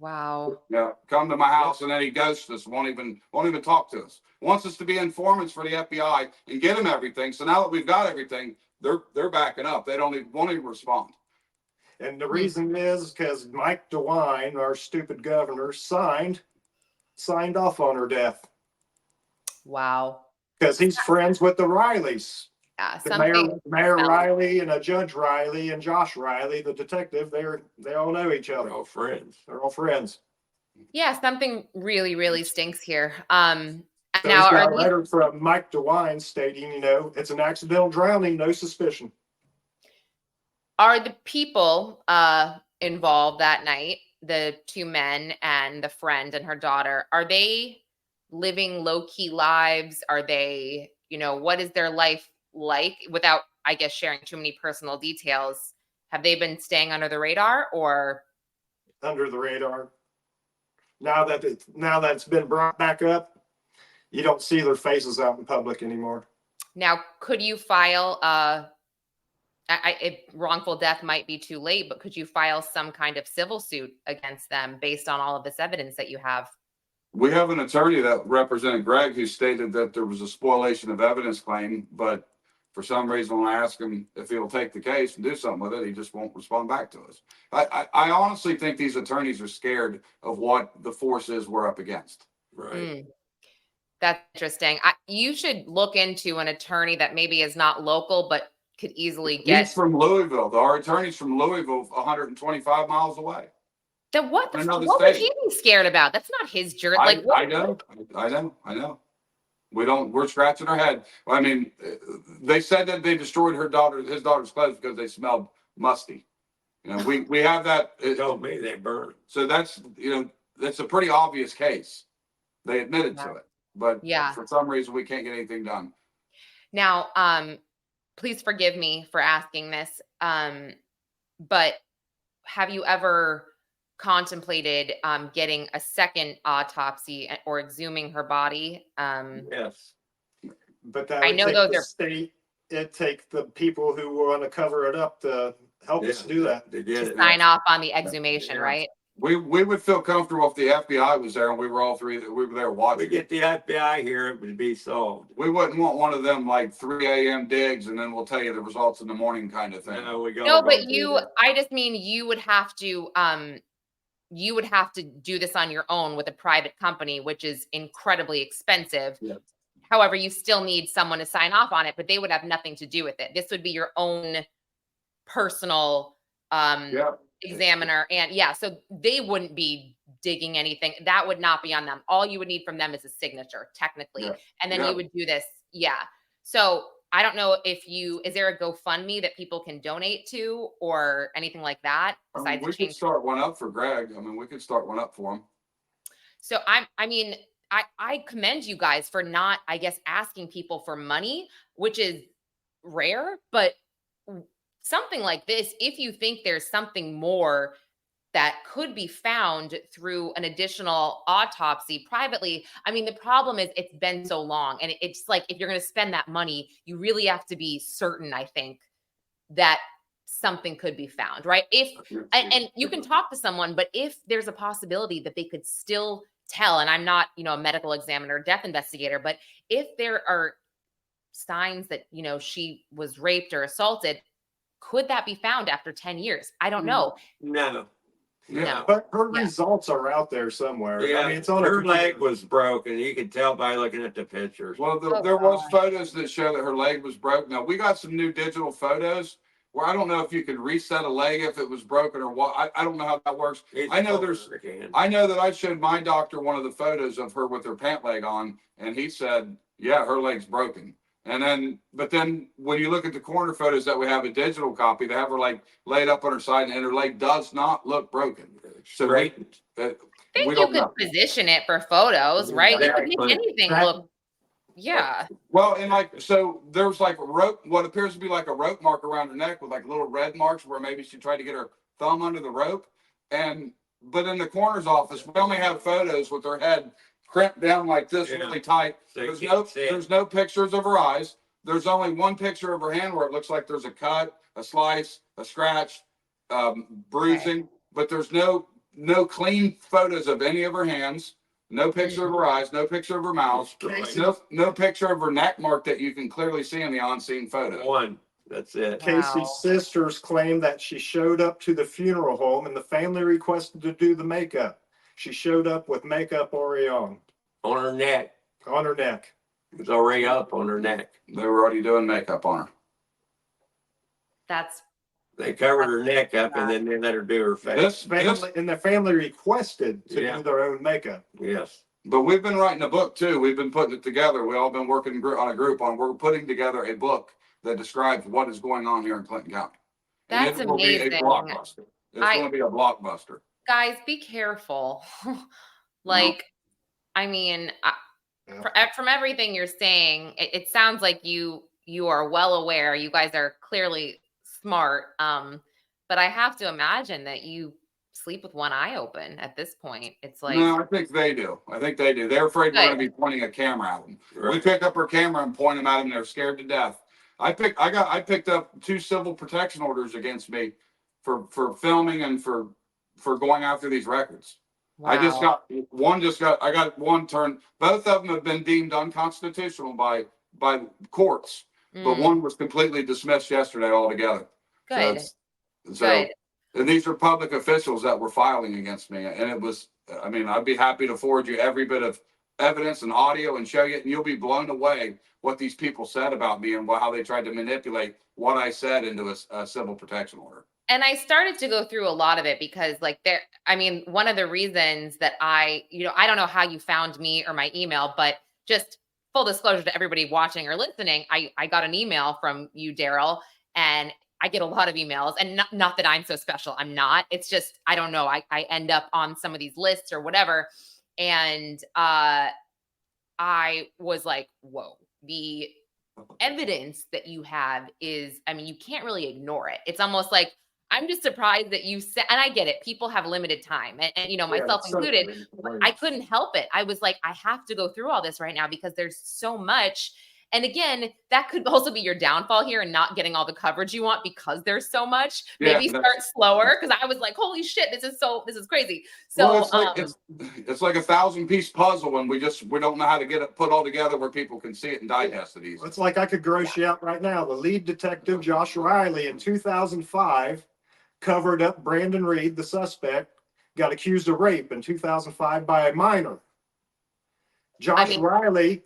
Wow. Yeah, come to my house and then he ghosts us, won't even talk to us. Wants us to be informants for the FBI and get him everything. So now that we've got everything, they're backing up. They won't even respond. And the reason is because Mike DeWine, our stupid governor, signed off on her death Wow. because he's friends with the Rileys. Yeah, The something Mayor smells. Riley and a Judge Riley and Josh Riley, the detective, they all know each We're other. all friends. They're all friends. Yeah, something really, really stinks here. So Now he's are got a these letter from Mike DeWine stating, it's an accidental drowning, no suspicion. are the people involved that night, the two men and the friend and her daughter, are they living low-key lives? Are they, what is their life like without, I guess, sharing too many personal details? Have they been staying under the radar or? Under the radar. Now that it's been brought back up, you don't see their faces out in public anymore. Now, could you file wrongful death might be too late, but could you file some kind of civil suit against them based on all of this evidence that you have? We have an attorney that represented Greg who stated that there was a spoliation of evidence claim, but for some reason, when I ask him if he'll take the case and do something with it, he just won't respond back to us. I honestly think these attorneys are scared of what the force is we're up against. Right. That's interesting. You should look into an attorney that maybe is not local, but could easily get. He's from Louisville. Our attorney's from Louisville, 125 miles away. Then what Another what would state. he be scared about? That's not his jury. I know. We're scratching our head. I mean, they said that they destroyed his daughter's clothes because they smelled musty. We have that. They told me they burned. So that's a pretty obvious case. They admitted to it, but Yeah. for some reason we can't get anything done. Now, please forgive me for asking this, but have you ever contemplated getting a second autopsy or exhuming her body? Yes. But that I would know take those the are- state, it'd take the people who want to cover it up to help us do that. They did To it. sign off on the exhumation, Yeah. right? We would feel comfortable if the FBI was there and we were all three. We were there We watching. get the FBI here, it would be solved. We wouldn't want one of them like 3 a.m. digs and then we'll tell you the results in the morning kind of thing. No, we go. No, but I just mean you would have to do this on your own with a private company, which is incredibly expensive. Yeah. However, you still need someone to sign off on it, but they would have nothing to do with it. This would be your own personal examiner. And so they wouldn't be digging anything. That would not be on them. All you would need from them is a signature, technically. Yeah. And then you would do this. Yeah. So I don't know is there a GoFundMe that people can donate to or anything like that? Besides We could start one up for Greg. We could start one up for him. So I commend you guys for not, I guess, asking people for money, which is rare, but something like this, if you think there's something more that could be found through an additional autopsy privately. The problem is it's been so long, and it's like, if you're going to spend that money, you really have to be certain, I think, that something could be found, right? And you can talk to someone, but if there's a possibility that they could still tell, and I'm not, a medical examiner, death investigator, but if there are signs that, she was raped or assaulted, could that be found after 10 years? I don't know. No. No. But her results are out there somewhere. Yeah, It's on her leg was broken. You could tell by looking at the pictures. Well, there was photos that show that her leg was broken. Now we got some new digital photos where I don't know if you could reset a leg if it was broken or what. I don't know how that works. I know that I showed my doctor one of the photos of her with her pant leg on, and he said, yeah, her leg's broken. But then when you look at the corner photos that we have a digital copy, they have her like laid up on her side and her leg does not look broken. So I think you could position it for photos, right? You could make anything look. Yeah. Well, and so there's like a rope, what appears to be like a rope mark around her neck with like little red marks where maybe she tried to get her thumb under the rope. But in the coroner's office, we only have photos with her head crimped down like this, really tight. There's no pictures of her eyes. There's only one picture of her hand where it looks like there's a cut, a slice, a scratch, bruising, but there's no no clean photos of any of her hands, no picture of her eyes, no picture of her mouth, no picture of her neck mark that you can clearly see in the on-scene photo. One. That's it. Casey's Wow. sisters claim that she showed up to the funeral home and the family requested to do the makeup. She showed up with makeup already on On her neck. her neck. It was already up on her neck. They were already doing makeup on her. That's They covered her neck up and then they let her do her face. And the family requested to Yeah. do their own makeup. Yes. But we've been writing a book too. We've been putting it together. We all been working on a group we're putting together a book that describes what is going on here in Clinton County. And That's it will be a amazing. blockbuster. It's going to be a blockbuster. Guys, be careful. Like, I mean, from everything you're saying, it sounds like you are well aware. You guys are clearly smart. But I have to imagine that you sleep with one eye open at this point. It's like, No, I think they do. They're afraid we're going to be pointing a camera at them. Right. We pick up our camera and point them at them. They're scared to death. I picked up 2 civil protection orders against me for filming and for going after these records. wow. I got one turned. Both of them have been deemed unconstitutional by courts, but one was completely dismissed yesterday altogether. Good. So and these are public officials that were filing against me, and it was. I mean, I'd be happy to forward you every bit of evidence and audio and show you, and you'll be blown away what these people said about me and how they tried to manipulate what I said into a civil protection order. And I started to go through a lot of it because one of the reasons that I don't know how you found me or my email, but just full disclosure to everybody watching or listening, I got an email from you, Darrell, and I get a lot of emails, and not that I'm so special. I'm not. It's just, I don't know. I end up on some of these lists or whatever. And I was like, whoa, the evidence that you have is, you can't really ignore it. It's almost like, I'm just surprised that you said, and I get it. People have limited time and myself included, but I couldn't help it. I was like, I have to go through all this right now because there's so much. And again, that could also be your downfall here and not getting all the coverage you want because there's so much. Maybe start slower, because I was like, holy shit, this is crazy. So it's like a 1,000-piece puzzle, and we don't know how to get it put all together where people can see it and digest it easily. It's like I could gross you out right now. The lead detective, Josh Riley, in 2005, covered up Brandon Reed, the suspect, got accused of rape in 2005 by a minor. Josh Riley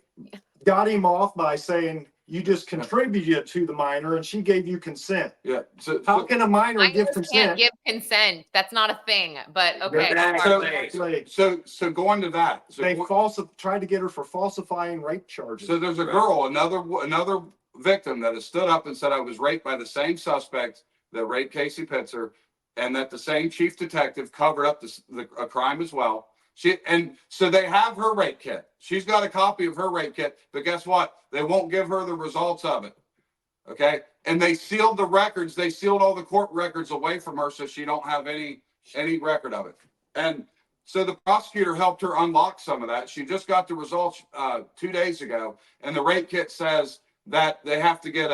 got him off by saying, you just contributed to the minor and she gave you consent. Yeah. How can a minor give consent? Can't give consent. That's not a thing, but okay. So going to that. They tried to get her for falsifying rape charges. So there's a girl, another victim that has stood up and said, I was raped by the same suspect that raped Casey Pitzer, and that the same chief detective covered up a crime as well. So they have her rape kit. She's got a copy of her rape kit, but guess what? They won't give her the results of it. Okay. And they sealed the records. They sealed all the court records away from her, so she don't have any record of it. And so the prosecutor helped her unlock some of that. She just got the results 2 days ago. And the rape kit says that they have to get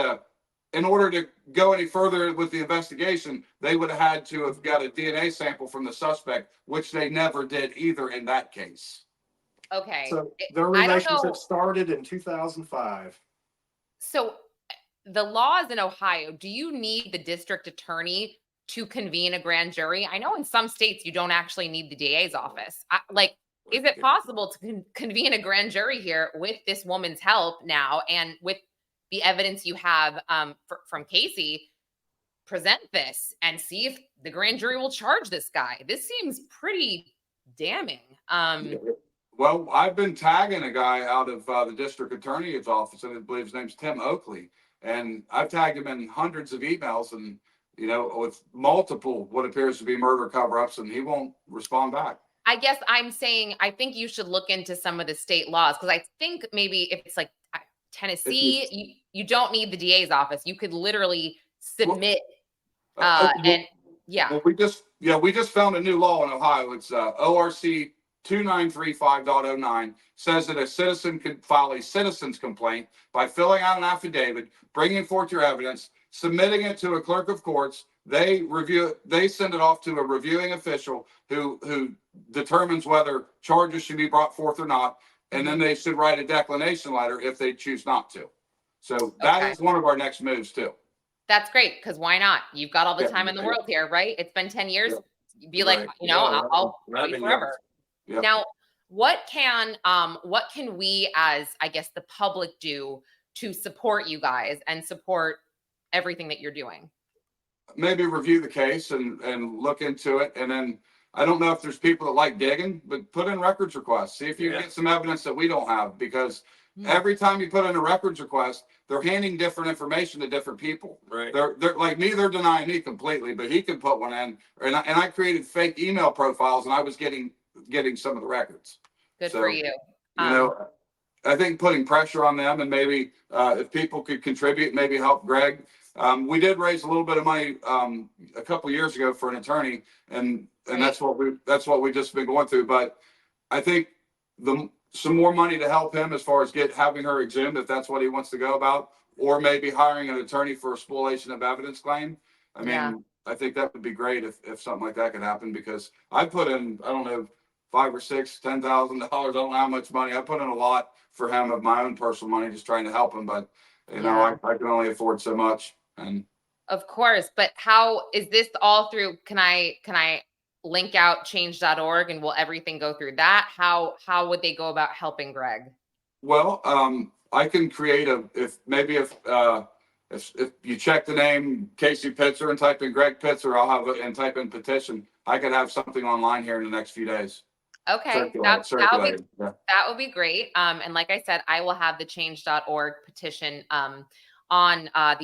in order to go any further with the investigation, they would have had to have got a DNA sample from the suspect, which they never did either in that case. Okay. So their relationship started in 2005. So the laws in Ohio, do you need the district attorney to convene a grand jury? I know in some states you don't actually need the DA's office. Is it possible to convene a grand jury here with this woman's help now, and with the evidence you have from Casey, present this and see if the grand jury will charge this guy? This seems pretty damning. Well, I've been tagging a guy out of the district attorney's office, and I believe his name's Tim Oakley. And I've tagged him in hundreds of emails and, with multiple what appears to be murder cover-ups, and he won't respond back. I guess I'm saying, I think you should look into some of the state laws, because I think maybe if it's like Tennessee, you don't need the DA's office. You could literally submit Well, we just found a new law in Ohio. It's ORC 2935.09 says that a citizen can file a citizen's complaint by filling out an affidavit, bringing forth your evidence, submitting it to a clerk of courts. They review it, they send it off to a reviewing official who determines whether charges should be brought forth or not. And then they should write a declination letter if they choose not to. So that Okay. is one of our next moves too. That's great, because why not? You've got all the Yeah, time in the yeah, world here, right? It's been 10 years. yeah. Be like, Right. you know, Yeah, I'll wait 11 forever. years. Yep. Now, what can we as, I guess, the public do to support you guys and support everything that you're doing? Maybe review the case and look into it. And then I don't know if there's people that like digging, but put in records requests. See if you can Yeah. get some evidence that we don't have, because Hmm. every time you put in a records request, they're handing different information to different people. Right. They're like me, they're denying me completely, but he can put one in. And I created fake email profiles, and I was getting some of the records. Good So, for you. You know, I think putting pressure on them, and maybe if people could contribute, maybe help Greg. We did raise a little bit of money a couple years ago for an attorney, and Right. that's what we just been going through. But I think some more money to help him as far as having her exhumed, if that's what he wants to go about, or maybe hiring an attorney for a spoliation of evidence claim. I mean, Yeah. I think that would be great if something like that could happen, because I put in, I don't know, $5,000 or $10,000. I don't know how much money. I put in a lot for him of my own personal money, just trying to help him. But you know, I can only afford so much. And Of course, but how is this all through? Can I link out change.org, and will everything go through that? How would they go about helping Greg? well, I can create if you check the name Casey Pitzer and type in Greg Pitzer, I'll have it, and type in petition. I could have something online here in the next few days. Okay, Circulated. Yeah. that would be great. And like I said, I will have the change.org petition on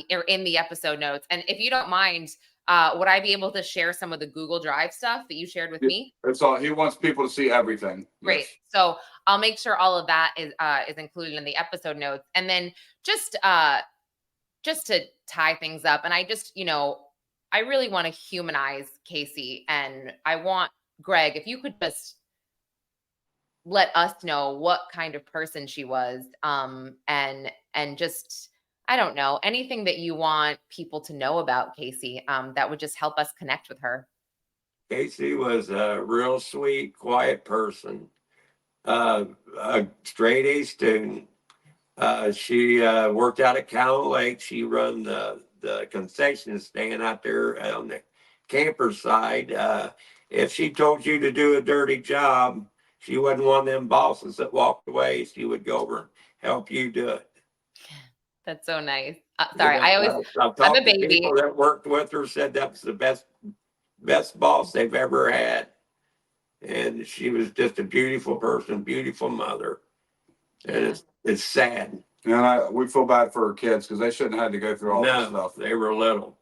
in the episode notes. And if you don't mind, would I be able to share some of the Google Drive stuff that you shared with me? That's all. He wants people to see everything. Great. Yes. So I'll make sure all of that is included in the episode notes. And then just to tie things up, and I just, I really want to humanize Casey, and I want Greg, if you could just let us know what kind of person she was, and just, I don't know, anything that you want people to know about Casey, that would just help us connect with her. Casey was a real sweet, quiet person, a straight A student. She worked out at Cow Lake. She run the concession stand out there on the camper side. If she told you to do a dirty job, she wasn't one of them bosses that walked away. She would go over and help you do it. That's so nice. Sorry, I've I'm talked a to baby. people that worked with her, said that was the best boss they've ever had. And she was just a beautiful person, beautiful mother. And it's sad. And we feel bad for her kids, because they shouldn't have had to go through all this stuff. They were little.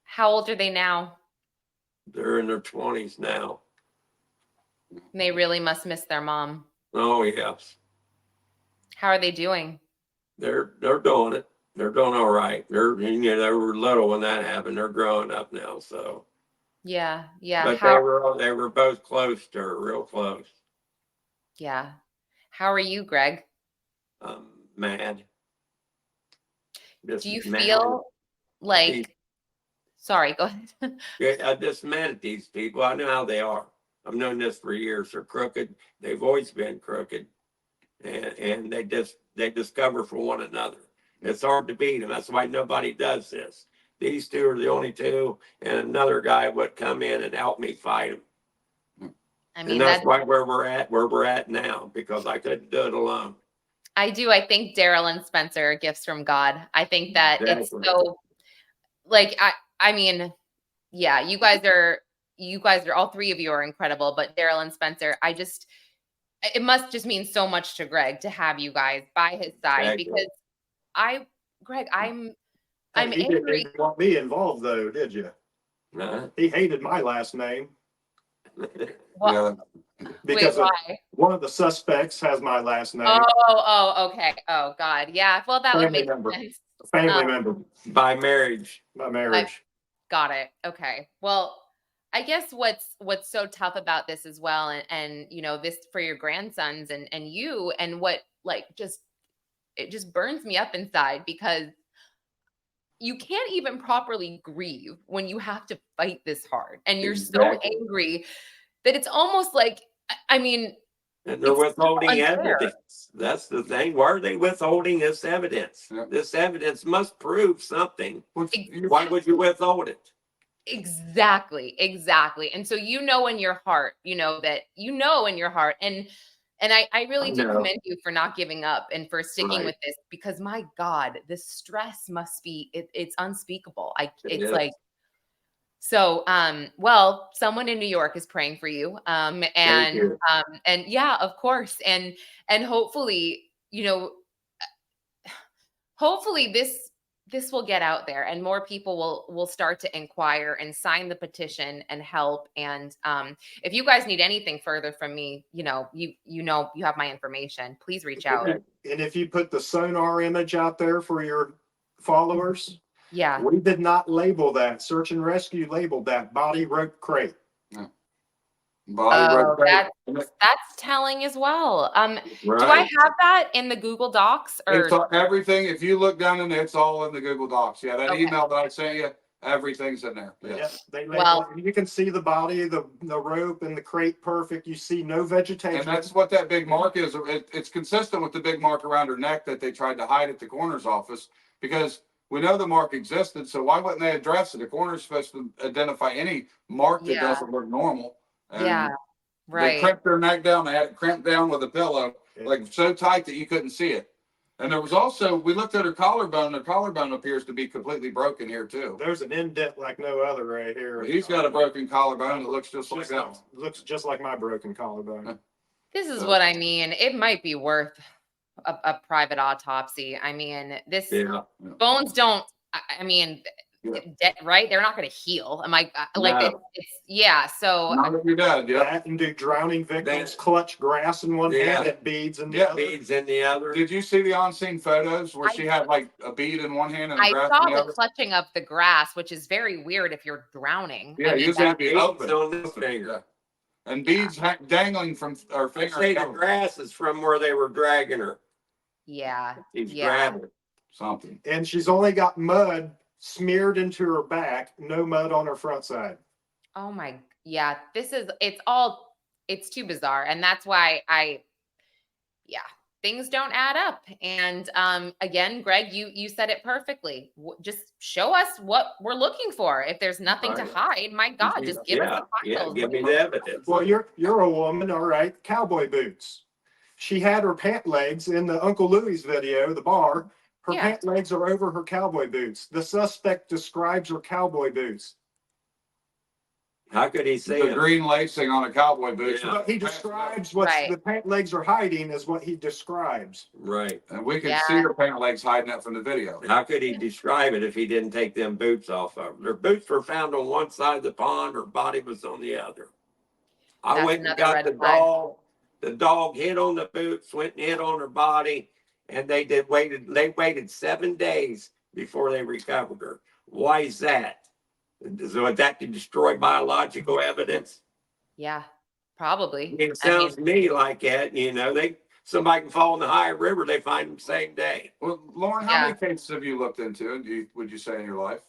How old are they now? They're in their 20s now. They really must miss their mom. Oh yes. How are they doing? They're doing it. They're doing all right. They were little when that happened. They're growing up now, so. Yeah. But they were both close to her, real close. Yeah. How are you, Greg? Mad. Do you feel like, sorry, go ahead. I just mad at these people. I know how they are. I've known this for years. They're crooked. They've always been crooked. And they discover for one another. It's hard to beat them. That's why nobody does this. These two are the only two, and another guy would come in and help me fight them. I mean, and that's why where we're at now, because I couldn't do it alone. I do. I think Darrell and Spencer are gifts from God. I think that it's so, like, I mean, yeah, you guys are all three of you are incredible, but Darrell and Spencer, it must just mean so much to Greg to have you guys by his side, because Greg, I'm angry. He didn't want me involved, though, did you? He hated my last name. Well, because one of the suspects has my last name. Oh, okay. Oh, God. Yeah. Well, that would make sense. Family member. By marriage. By marriage. Got it. Okay. Well, I guess what's so tough about this as well, and this for your grandsons and you, and what like just it just burns me up inside, because you can't even properly grieve when you have to fight this hard and you're so Exactly. angry that it's almost like, I mean, And they're it's so withholding unfair. evidence. That's the thing. Why are they withholding this evidence? Yep. This evidence must prove something. Ex- Why would you withhold it? Exactly. And so in your heart, in your heart, and I I really do know. commend you for not giving up and for sticking Right. with this, because my God, the stress must be it's unspeakable. It It's is. like, so well, someone in New York is praying for you. Thank you. And yeah, of course. And hopefully, hopefully this will get out there and more people will start to inquire and sign the petition and help. And if you guys need anything further from me, you have my information. Please reach out. Okay. And if you put the sonar image out there for your followers, Yeah. we did not label that. Search and Rescue labeled that body rope crate. Body Oh, right. that's telling as well. Do I Right. have that in the Google Docs It's or? everything. If you look down in there, it's all in the Google Docs. Yeah, that Okay. email that I sent you, everything's in there. Yeah, Yes. they label Well, it. You can see the body, the rope, and the crate perfect. You see no vegetation. And that's what that big mark is. It's consistent with the big mark around her neck that they tried to hide at the coroner's office, because we know the mark existed. So why wouldn't they address it? The coroner's supposed to identify any mark that yeah, doesn't look normal. And yeah, they right. crimped her neck down. They had it crimped down with a pillow, Yeah. like so tight that you couldn't see it. And there was also, we looked at her collarbone. Her collarbone appears to be completely broken here too. There's an indent like no other right here. He's got a broken collarbone that looks just like that. Looks just like my broken collarbone. This is what I mean. It might be worth a private autopsy. I mean, Yeah. bones don't. I mean, Yeah. right? They're not going to heal. Am I like No. it's yeah? So Not if you're dead, yeah. That and do drowning victims clutch grass in one Yeah. hand and beads in the Yeah. other? Beads in the other. Did you see the on-scene photos where she had like a bead in one hand and a I grass saw in the the other? clutching of the grass, which is very weird if you're drowning. Yeah, I you mean, just have to be Beads open. on this finger. And beads dangling from her I finger. say the grass is from where they were dragging her. yeah, He's yeah. grabbing. Something. And she's only got mud smeared into her back, no mud on her front side. Oh my, yeah. It's too bizarre, and that's why things don't add up. And again, Greg, you said it perfectly. Just show us what we're looking for. If there's nothing to Right. hide, my God, just give us the Yeah, files. give me the evidence. Well, you're a woman, all right. Cowboy boots. She had her pant legs in the Uncle Louie's video, the bar. Her Yeah. pant legs are over her cowboy boots. The suspect describes her cowboy boots. How could he say The it? green lacing on a cowboy boot. Yeah. But he describes what Right. the pant legs are hiding is what he describes. Right. And we can Yeah. see her pant legs hiding that from the video. How could he describe it if he didn't take them boots off of her? Their boots were found on one side of the pond, her body was on the other. I That's went and another got red the flag. dog. The dog hit on the boots, went and hit on her body, and they waited 7 days before they recovered her. Why is that? So that can destroy biological evidence? Yeah, probably. It sounds to me like that, somebody can fall in the Ohio River, they find them same day. Well, Lauren, how Yeah. many cases have you looked into? Would you say in your life?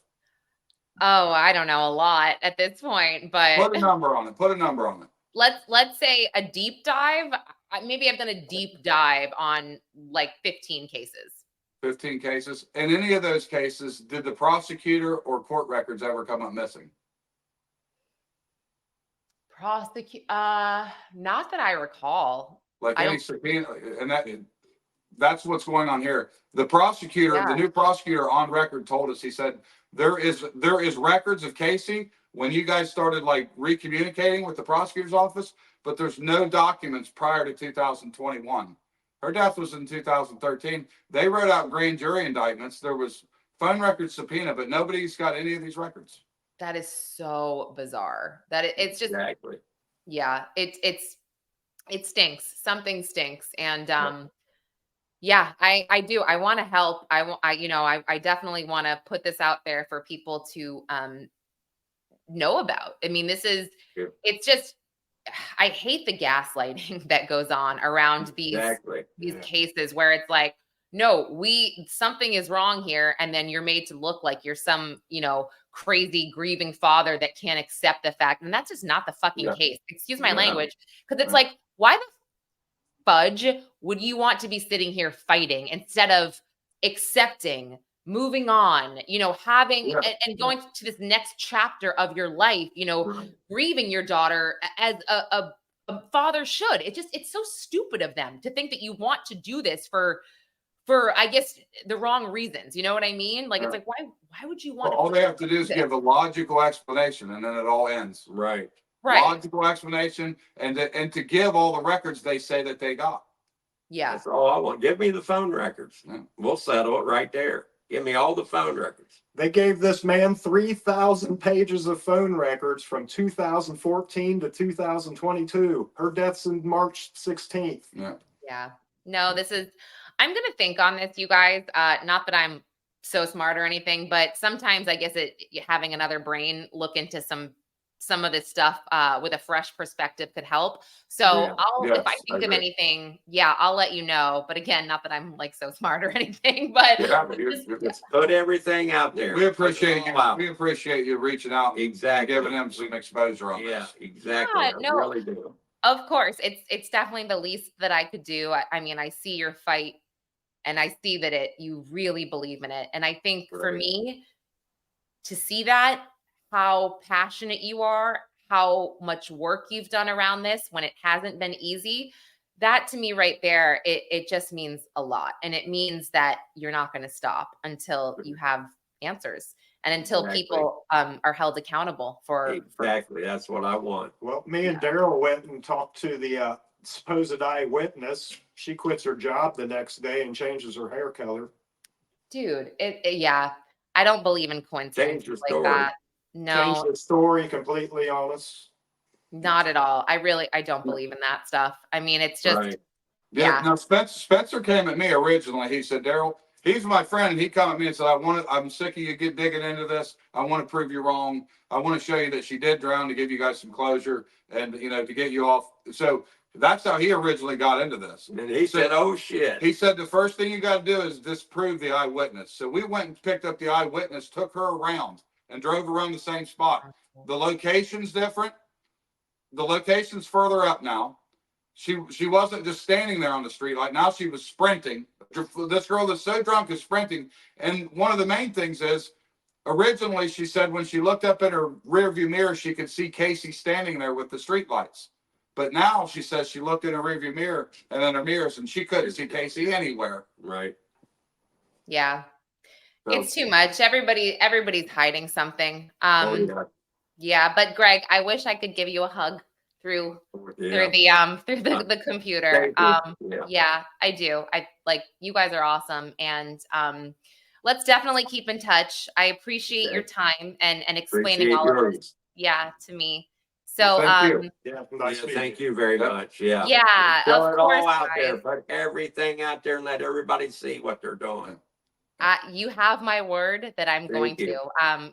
Oh, I don't know, a lot at this point, but Put a number on it. Put a number on it. let's say a deep dive. Maybe I've done a deep dive on like 15 cases. 15 cases. In any of those cases, did the prosecutor or court records ever come up missing? Not that I recall. Like I any don't- subpoena, and that's what's going on here. The prosecutor, Yeah. the new prosecutor on record told us, he said, there is records of Casey when you guys started like recommunicating with the prosecutor's office, but there's no documents prior to 2021. Her death was in 2013. They wrote out grand jury indictments. There was phone record subpoena, but nobody's got any of these records. That is so bizarre. It's just Exactly. yeah, it stinks. Something stinks. And I do. I want to help. I definitely want to put this out there for people to know about. I mean, it's just, I hate the gaslighting that goes on around these cases where it's like, no, something is wrong here. And then you're made to look like you're some, crazy grieving father that can't accept the fact. And that's just not the fucking case. Excuse my language. Because it's like, why the fudge would you want to be sitting here fighting instead of accepting, moving on, having and going to this next chapter of your life, grieving your daughter as a father should. It's so stupid of them to think that you want to do this for I guess the wrong reasons. You know what I mean? Like, it's like, why would you want all they have to do is give a logical explanation, and then it all ends. Right. Logical explanation, and to give all the records they say that they got. Yeah. That's all I want. Give me the phone records. We'll settle it right there. Give me all the phone records. They gave this man 3,000 pages of phone records from 2014 to 2022. Her death's in March 16th. Yeah. No, I'm going to think on this, you guys. Not that I'm so smart or anything, but sometimes I guess having another brain look into some of this stuff with a fresh perspective could help. So if I think of anything, I'll let you know. But again, not that I'm like so smart or anything, but just put everything out there. We appreciate you. We appreciate you reaching out. Exactly. Giving them some exposure on this. Exactly. I really do. Of course. It's definitely the least that I could do. I mean, I see your fight and I see that you really believe in it. And I think for me to see that, how passionate you are, how much work you've done around this when it hasn't been easy, that to me right there, it just means a lot. And it means that you're not going to stop until you have answers and until people are held accountable for. That's what I want. Well, me and Darrell went and talked to the supposed eyewitness. She quits her job the next day and changes her hair color. Dude, I don't believe in coincidences like that. No. Change the story completely on us. Not at all. I don't believe in that stuff. I mean, it's just Now Spencer came at me originally. He said, Darrell, he's my friend, and he came at me and said, I'm sick of you digging into this. I want to prove you wrong. I want to show you that she did drown to give you guys some closure and to get you off. So that's how he originally got into this. And he said, oh shit. He said the first thing you got to do is disprove the eyewitness. So we went and picked up the eyewitness, took her around, and drove around the same spot. The location's different. The location's further up now. She wasn't just standing there on the street. Like now she was sprinting. This girl that's so drunk is sprinting. And one of the main things is, originally she said when she looked up in her rearview mirror, she could see Casey standing there with the street lights. But now she says she looked in her rearview mirror and then her mirrors and she couldn't see Casey anywhere. Right. Yeah. It's too much. Everybody's hiding something. Yeah, but Greg, I wish I could give you a hug through the computer. I do. You guys are awesome. And let's definitely keep in touch. I appreciate your time and explaining all of this to me. So thank you. Thank you very much. Yeah, Throw of it course, all out guys. there. Put everything out there and let everybody see what they're doing. You have my word that I'm going to.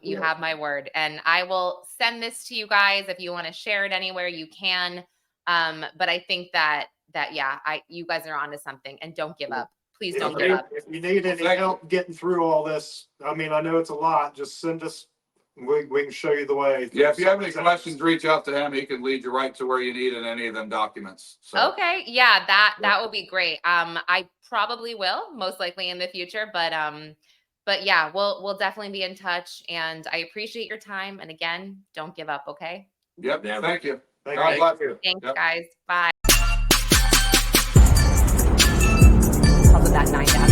You have my word, and I will send this to you guys if you want to share it anywhere you can. But I think that you guys are onto something, and don't give up. Please don't give up. If you need any help getting through all this, I mean, I know it's a lot. Just send us. We can show you the way. Yeah, if you have any questions, reach out to him. He can lead you right to where you need in any of them documents. So. Okay, yeah, that would be great. I probably will, most likely in the future, but yeah, we'll definitely be in touch. And I appreciate your time. And again, don't give up. Okay. Yep. Thank you. God bless you. Thanks, guys. Bye. I'll put that 9 down.